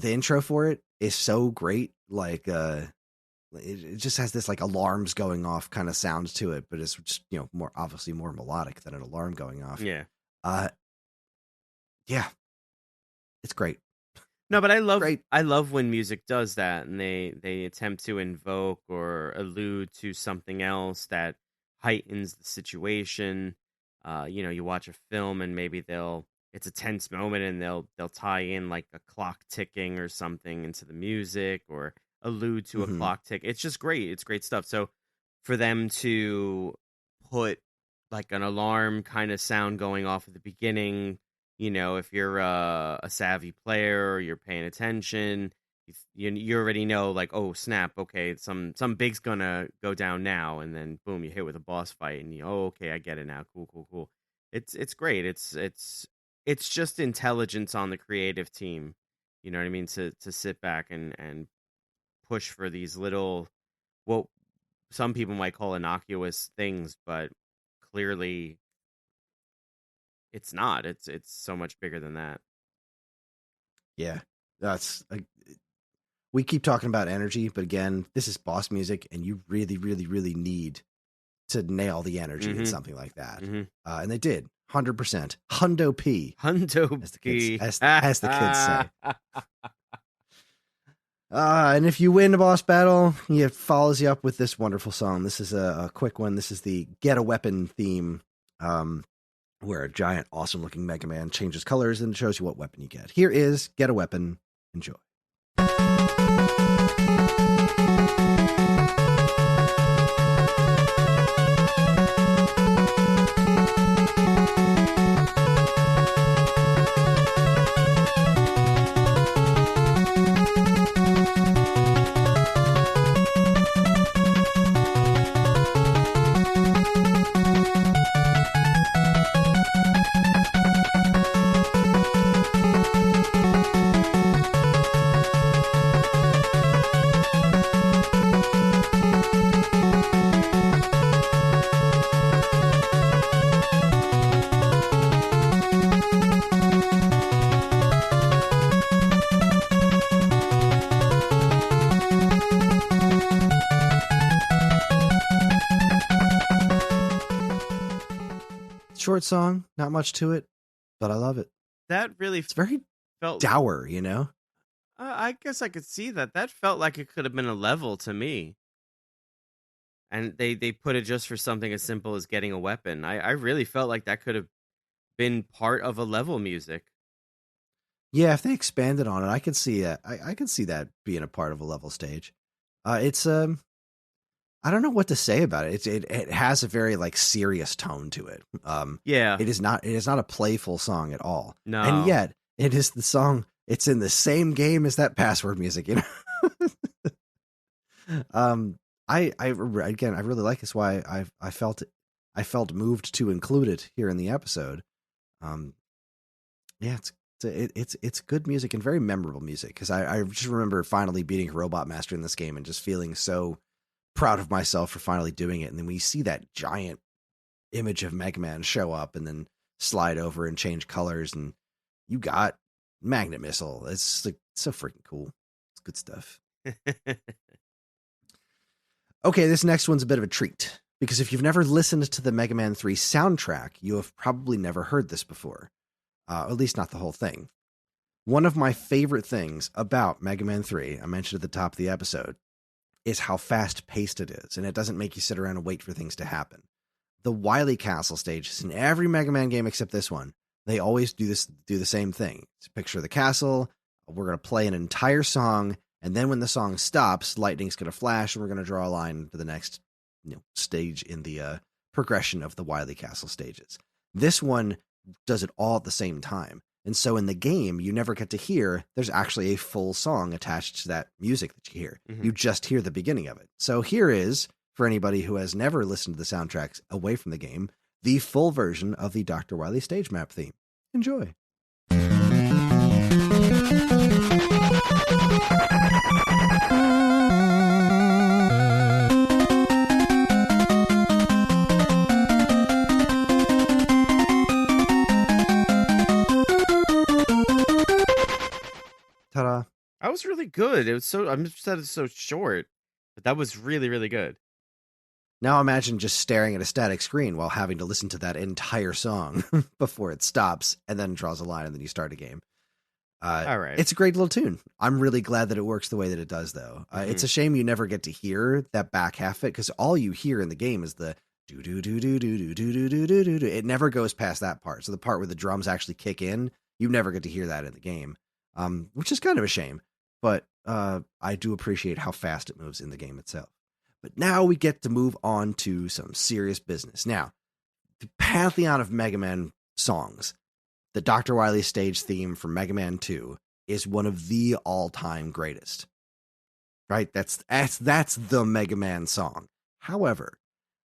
intro for it is so great. Like it just has this like alarms going off kind of sound to it, but it's just more obviously more melodic than an alarm going off. Yeah. Uh, yeah, it's great. No, but Great. I love when music does that and they attempt to invoke or allude to something else that heightens the situation. You watch a film and maybe it's a tense moment and they'll tie in like a clock ticking or something into the music or allude to a Mm-hmm. clock tick. It's just great. It's great stuff. So for them to put like an alarm kind of sound going off at the beginning, if you're a savvy player or you're paying attention, you already know, like, oh snap, okay, some big's gonna go down now, and then boom, you hit with a boss fight, and okay, I get it now. Cool. It's great. It's just intelligence on the creative team. You know what I mean? To sit back and push for these little, what some people might call innocuous things, but clearly it's not. It's so much bigger than that. Yeah, that's we keep talking about energy, but again, this is boss music, and you really, really, really need to nail the energy in something like that. Mm-hmm. And they did 100%. Hundo P. Hundo as the P. kids as the kids say. And if you win a boss battle, it follows you up with this wonderful song. This is a quick one. This is the Get a Weapon theme, where a giant, awesome-looking Mega Man changes colors and shows you what weapon you get. Here is Get a Weapon. Enjoy. Short song, not much to it, but I love it. That really It's very felt dour, I guess I could see that. That felt like it could have been a level to me. And they put it just for something as simple as getting a weapon. I really felt like that could have been part of a level music. Yeah, if they expanded on it, I could see that. I could see that being a part of a level stage. It's I don't know what to say about it. It has a very like serious tone to it. Yeah. It is not a playful song at all. No. And yet it is the song. It's in the same game as that password music, I really like this. Why I felt moved to include it here in the episode. Yeah, it's good music and very memorable music, because I just remember finally beating Robot Master in this game and just feeling so proud of myself for finally doing it. And then we see that giant image of Mega Man show up and then slide over and change colors, and you got Magnet Missile. It's like so freaking cool. It's good stuff. Okay, this next one's a bit of a treat, because if you've never listened to the Mega Man 3 soundtrack, you have probably never heard this before. At least not the whole thing. One of my favorite things about Mega Man 3, I mentioned at the top of the episode, is how fast-paced it is, and it doesn't make you sit around and wait for things to happen. The Wily Castle stages in every Mega Man game except this one, they always do the same thing. It's a picture of the castle, we're going to play an entire song, and then when the song stops, lightning's going to flash, and we're going to draw a line to the next stage in the progression of the Wily Castle stages. This one does it all at the same time. And so in the game, you never get to hear there's actually a full song attached to that music that you hear. Mhm. You just hear the beginning of it. So here is, for anybody who has never listened to the soundtracks away from the game, the full version of the Dr. Wily stage map theme. Enjoy. Ta-da. That was really good. It was so, I'm upset it's so short, but that was really, really good. Now imagine just staring at a static screen while having to listen to that entire song before it stops and then draws a line and then you start a game. All right. It's a great little tune. I'm really glad that it works the way that it does, though. It's a shame you never get to hear that back half of it, because all you hear in the game is the do do do do do do do do do do do. It never goes past that part. So the part where the drums actually kick in, you never get to hear that in the game, which is kind of a shame. But I do appreciate how fast it moves in the game itself. But now we get to move on to some serious business. Now, the pantheon of Mega Man songs. The Dr. Wily stage theme from Mega Man 2 is one of the all-time greatest. Right? That's the Mega Man song. However,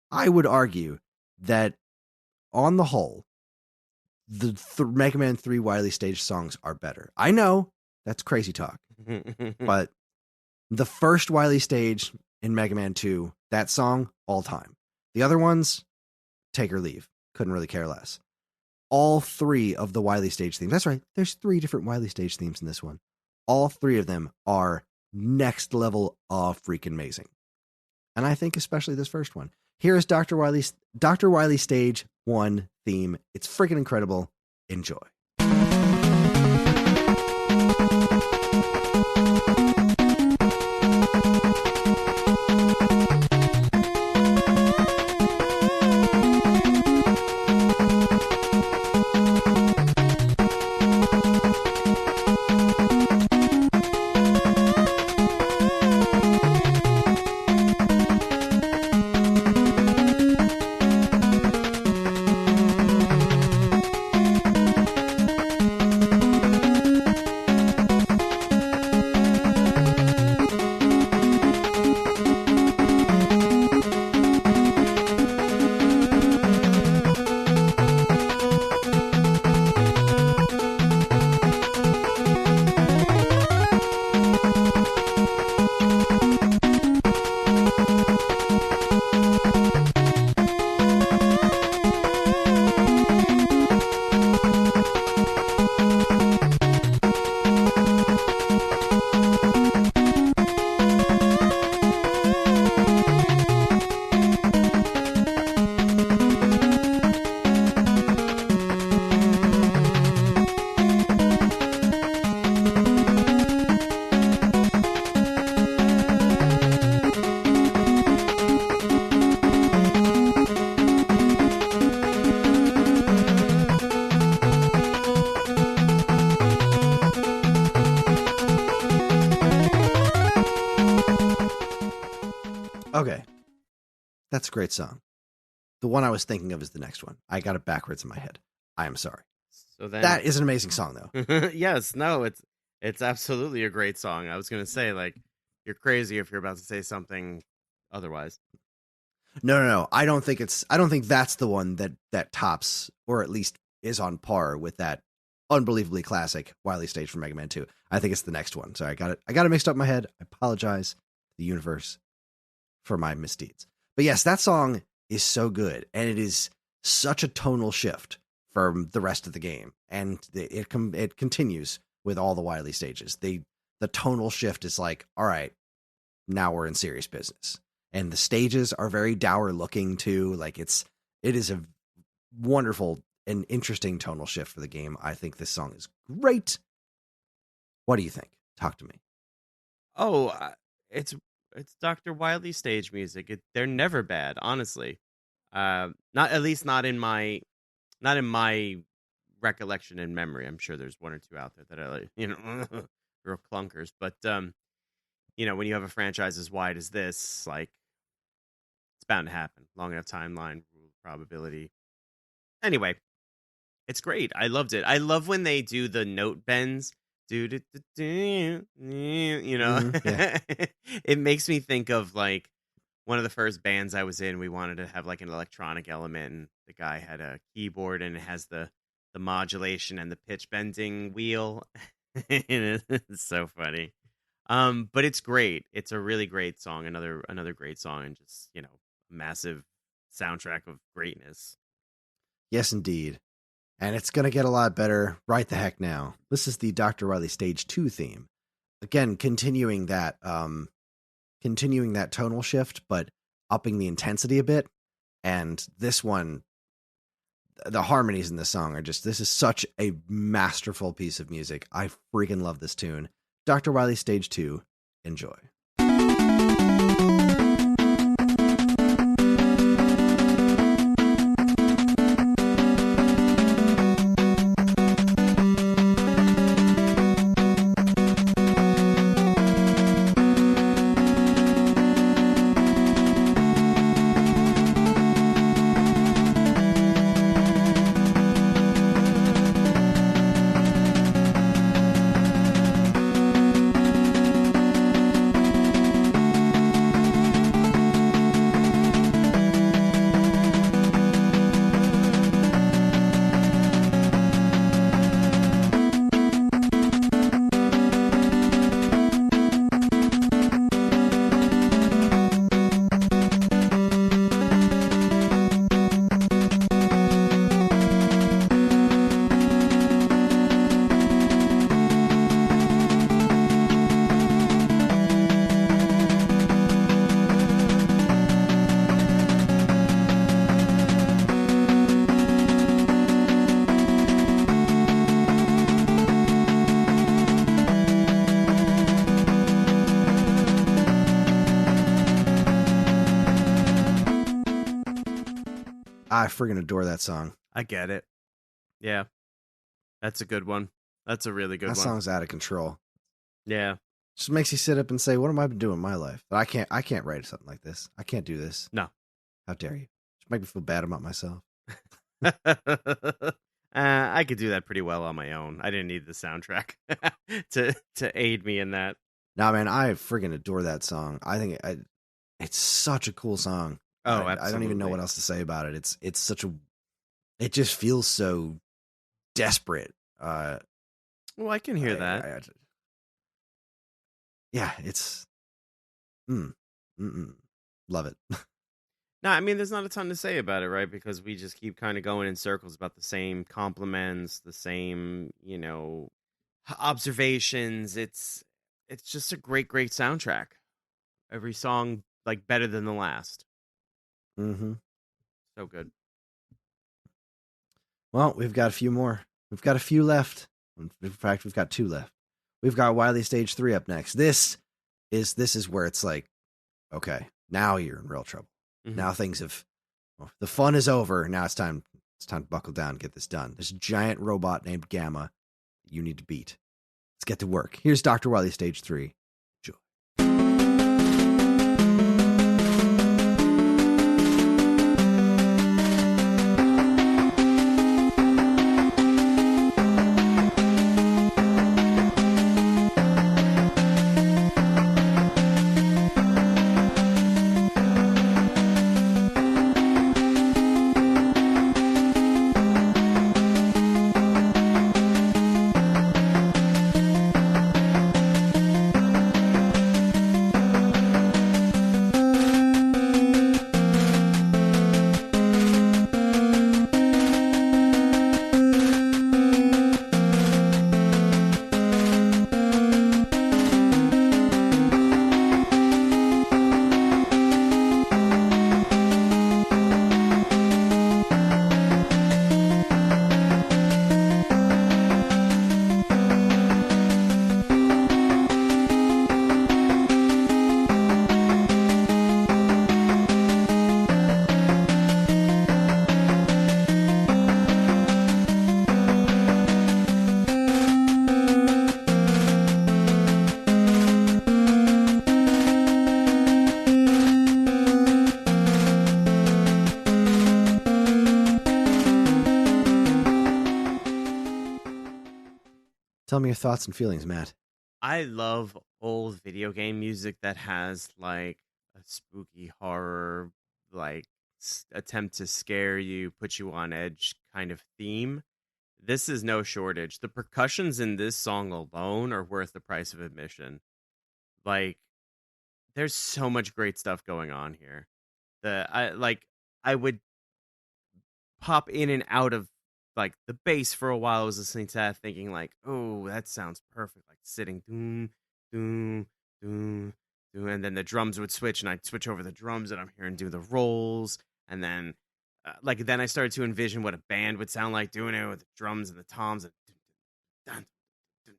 I would argue that on the whole, the Mega Man 3 Wily stage songs are better. I know that's crazy talk, but the first Wily stage in Mega Man 2, that song, all time. The other ones, take or leave. Couldn't really care less. All three of the Wily stage themes. That's right. There's 3 different Wily stage themes in this one. All 3 of them are next level of freaking amazing. And I think especially this first one. Here is Dr. Wily stage 1 theme. It's freaking incredible. Enjoy. Okay. That's a great song. The one I was thinking of is the next one. I got it backwards in my head. I am sorry. So then, That is an amazing song, though. yes, no, it's absolutely a great song. I was gonna say, like, you're crazy if you're about to say something otherwise. No. I don't think that's the one that tops, or at least is on par with that unbelievably classic Wily stage from Mega Man 2. I think it's the next one. So I got it mixed up in my head. I apologize to the universe for my misdeeds. But yes, that song is so good, and it is such a tonal shift from the rest of the game, and it continues with all the Wily stages. The tonal shift is like, all right, now we're in serious business, and the stages are very dour looking too. Like it is a wonderful and interesting tonal shift for the game. I think this song is great. What do you think? Talk to me. Oh, it's Dr. Wily stage music. They're never bad, honestly. Not at least not in my recollection and memory. I'm sure there's one or two out there that are like, real clunkers. But when you have a franchise as wide as this, like, it's bound to happen. Long enough timeline, rule of probability. Anyway, It's great. I loved it. I love when they do the note bends. Do, do, do, do, you know, Yeah. it makes me think of like one of the first bands I was in. We wanted to have like an electronic element, and the guy had a keyboard and it has the modulation and the pitch bending wheel. It's so funny. But it's great. It's a really great song. Another great song, and just, massive soundtrack of greatness. Yes, indeed. And it's going to get a lot better right the heck now. This is the Dr. Wily Stage 2 theme. Again, continuing that tonal shift, but upping the intensity a bit. And this one, the harmonies in the song are just, this is such a masterful piece of music. I freaking love this tune. Dr. Wily Stage 2, enjoy. I friggin' adore that song. I get it. Yeah. That's a good one. That's a really good one. That song's out of control. Yeah. Just makes you sit up and say, what am I been doing in my life? I can't write something like this. I can't do this. No. How dare you? Just make me feel bad about myself. I could do that pretty well on my own. I didn't need the soundtrack to aid me in that. Nah, man, I friggin' adore that song. I think it's such a cool song. Oh, absolutely. I don't even know what else to say about it. It's such a, it just feels so desperate. Well, I can hear that. Yeah, it's, love it. No, I mean, there's not a ton to say about it, right? Because we just keep kind of going in circles about the same compliments, the same, observations. It's just a great soundtrack. Every song, like, better than the last. Mm-hmm. So good. Well, we've got a few more. We've got a few left. In fact, we've got 2 left. We've got Wily Stage 3 up next. This is where it's like, okay, now you're in real trouble. Mm-hmm. Now things have, the fun is over. Now it's time to buckle down and get this done. This giant robot named Gamma you need to beat. Let's get to work. Here's Dr. Wily Stage 3. Tell me your thoughts and feelings, Matt. I love old video game music that has like a spooky horror, like attempt to scare you, put you on edge kind of theme. This is no shortage. The percussions in this song alone are worth the price of admission. Like, there's so much great stuff going on here. I would pop in and out of like the bass for a while. I was listening to that, thinking like, "Oh, that sounds perfect." Like sitting, doom, doom, doom, doom, and then the drums would switch, and I'd switch over the drums, and I'm hearing do the rolls, and then then I started to envision what a band would sound like doing it with the drums and the toms. And dun, dun,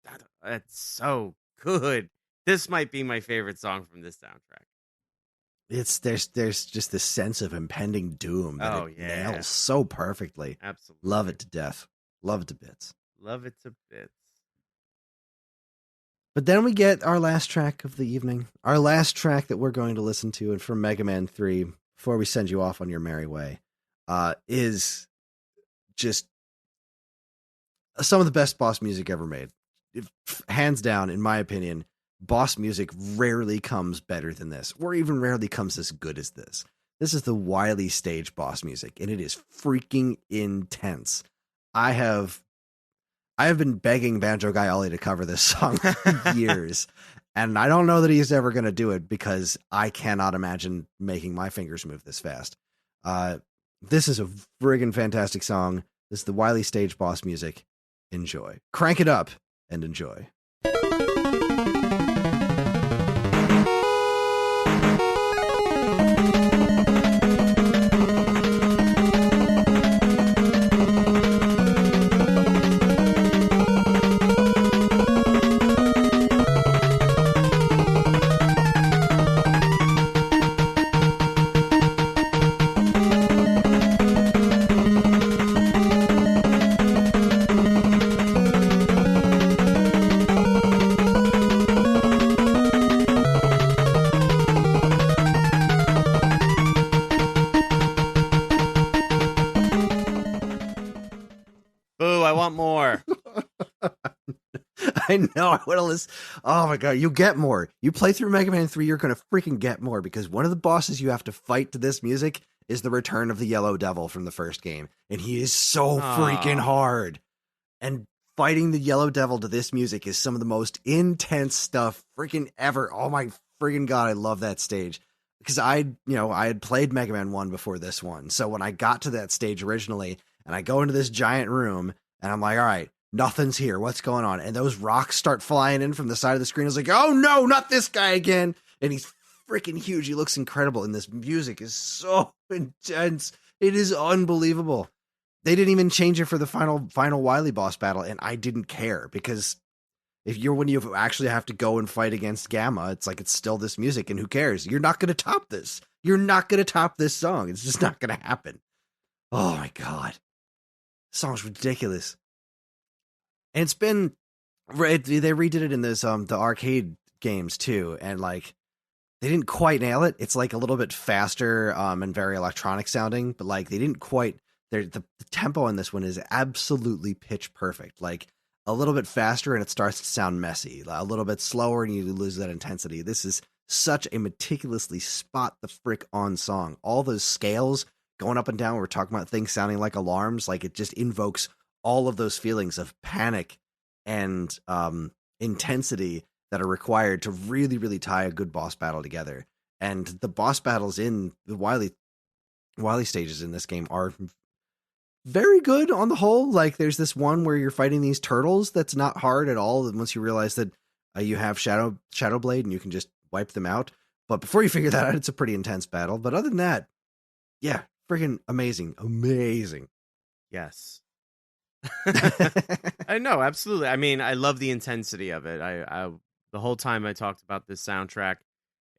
dun, dun. It's so good. This might be my favorite song from this soundtrack. It's there's just this sense of impending doom that Oh it yeah, nails so perfectly. Love absolutely. it to death. Love it to bits. Love it to bits. But then we get our last track of the evening. Our last track that we're going to listen to, and from Mega Man 3, before we send you off on your merry way, is just some of the best boss music ever made. Hands down, in my opinion, boss music rarely comes better than this, or even rarely comes as good as this. This is the Wily stage boss music, and it is freaking intense. I have been begging Banjo Guy Ollie to cover this song for years, and I don't know that he's ever going to do it because I cannot imagine making my fingers move this fast. This is a friggin' fantastic song. This is the Wily stage boss music. Enjoy. Crank it up and enjoy. Boo, I want more. I know. I want to listen. Oh my god, you get more. You play through Mega Man 3, you're gonna freaking get more because one of the bosses you have to fight to this music is the return of the Yellow Devil from the first game, and he is so freaking hard. And fighting the Yellow Devil to this music is some of the most intense stuff freaking ever. Oh my freaking god, I love that stage. Because I had played Mega Man 1 before this one. So when I got to that stage originally, and I go into this giant room, and I'm like, all right, nothing's here. What's going on? And those rocks start flying in from the side of the screen. I was like, oh no, not this guy again. And he's freaking huge. He looks incredible. And this music is so intense. It is unbelievable. They didn't even change it for the final Wily boss battle, and I didn't care because when you actually have to go and fight against Gamma, it's like it's still this music, and who cares? You're not going to top this. You're not going to top this song. It's just not going to happen. Oh my god, this song's ridiculous. And it's been they redid it in this the arcade games too, and like they didn't quite nail it. It's like a little bit faster and very electronic sounding, but like they didn't quite. The tempo in this one is absolutely pitch perfect. Like a little bit faster and it starts to sound messy. A little bit slower and you lose that intensity. This is such a meticulously spot the frick on song. All those scales going up and down. We're talking about things sounding like alarms. Like it just invokes all of those feelings of panic and intensity that are required to really, really tie a good boss battle together. And the boss battles in the Wily stages in this game are very good on the whole. Like there's this one where you're fighting these turtles that's not hard at all. And once you realize that you have Shadow Blade and you can just wipe them out. But before you figure that out, it's a pretty intense battle. But other than that, yeah, freaking amazing. Yes. I know, absolutely. I mean, I love the intensity of it. I the whole time I talked about this soundtrack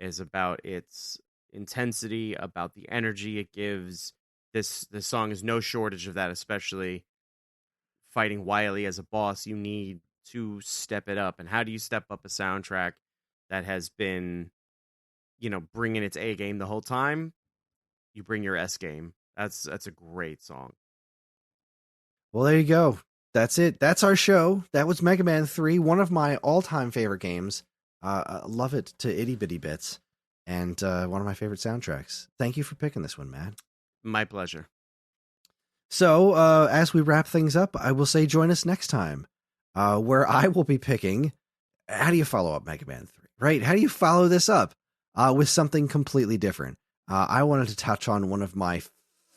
is about its intensity, about the energy it gives. This song is no shortage of that, especially fighting Wily as a boss. You need to step it up. And how do you step up a soundtrack that has been, bringing its A game the whole time? You bring your S game. That's a great song. Well, there you go. that's it. That's our show. That was Mega Man 3, one of my all-time favorite games. I love it to itty-bitty bits, and one of my favorite soundtracks. Thank you for picking this one, Matt. My pleasure. So, as we wrap things up, I will say join us next time, where I will be picking, how do you follow up Mega Man 3, right? How do you follow this up with something completely different? I wanted to touch on one of my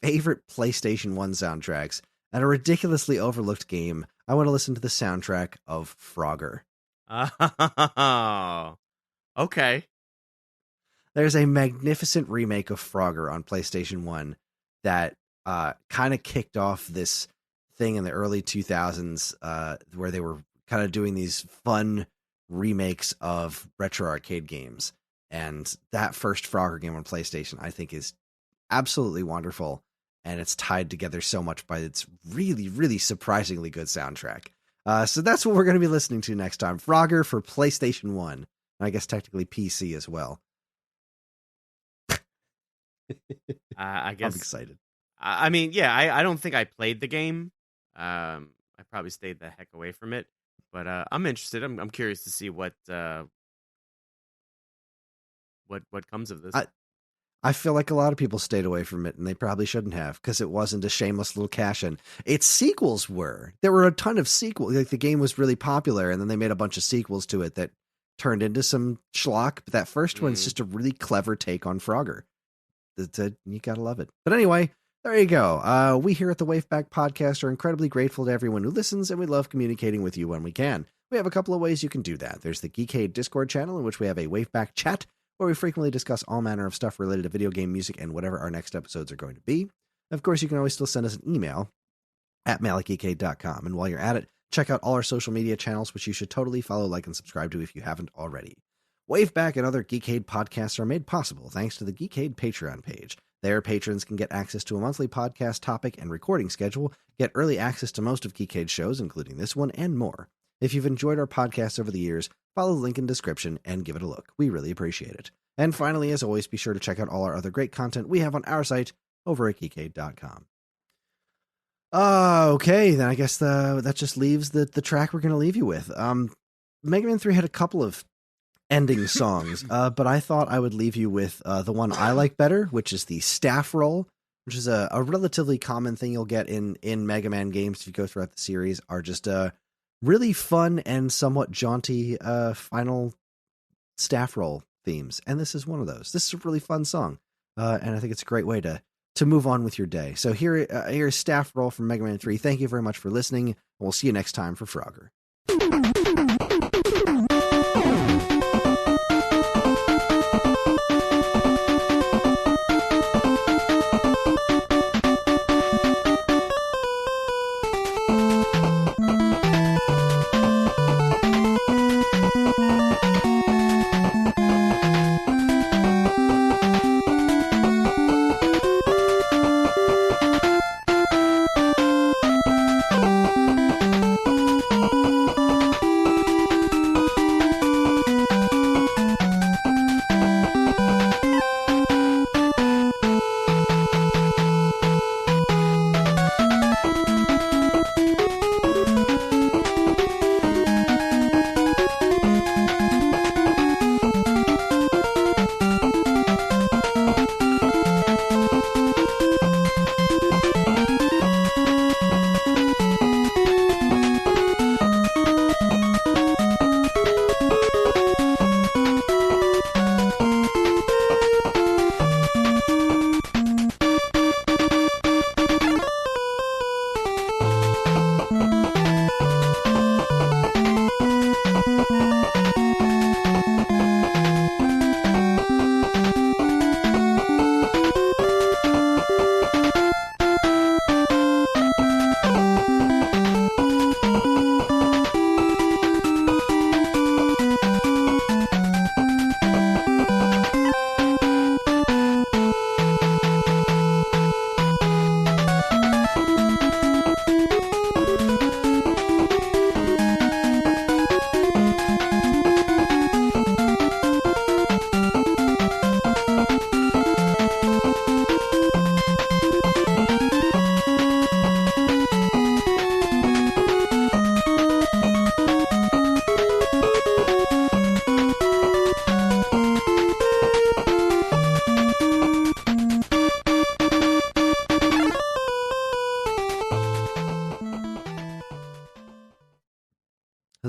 favorite PlayStation 1 soundtracks, and a ridiculously overlooked game. I want to listen to the soundtrack of Frogger. Oh, okay. There's a magnificent remake of Frogger on PlayStation 1 that kind of kicked off this thing in the early 2000s where they were kind of doing these fun remakes of retro arcade games. And that first Frogger game on PlayStation, I think, is absolutely wonderful. And it's tied together so much by its really, really surprisingly good soundtrack. So that's what we're going to be listening to next time. Frogger for PlayStation 1. And I guess technically PC as well. I guess I'm excited. I mean, yeah, I don't think I played the game. I probably stayed the heck away from it. But I'm interested. I'm curious to see what comes of this. I feel like a lot of people stayed away from it, and they probably shouldn't have, because it wasn't a shameless little cash-in. Its sequels were. There were a ton of sequels. Like, the game was really popular, and then they made a bunch of sequels to it that turned into some schlock. But that first one's just a really clever take on Frogger. You gotta love it. But anyway, there you go. We here at the Waveback Podcast are incredibly grateful to everyone who listens, and we love communicating with you when we can. We have a couple of ways you can do that. There's the Geekade Discord channel, in which we have a Waveback chat, where we frequently discuss all manner of stuff related to video game music and whatever our next episodes are going to be. Of course, you can always still send us an email at mail@geekade.com. And while you're at it, check out all our social media channels, which you should totally follow, like, and subscribe to if you haven't already. Waveback and other Geekade podcasts are made possible thanks to the Geekade Patreon page. There, patrons can get access to a monthly podcast topic and recording schedule, get early access to most of Geekade's shows, including this one, and more. If you've enjoyed our podcast over the years, follow the link in the description and give it a look. We really appreciate it. And finally, as always, be sure to check out all our other great content we have on our site over at geekade.com. Okay, then I guess that just leaves the track we're going to leave you with. Mega Man 3 had a couple of ending songs, but I thought I would leave you with the one I like better, which is the staff roll, which is a relatively common thing you'll get in Mega Man games if you go throughout the series, are just really fun and somewhat jaunty final staff roll themes. And this is one of those. This is a really fun song, and I think it's a great way to move on with your day. So here's staff roll from Mega Man 3. Thank you very much for listening, and we'll see you next time for Frogger.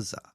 Huzzah.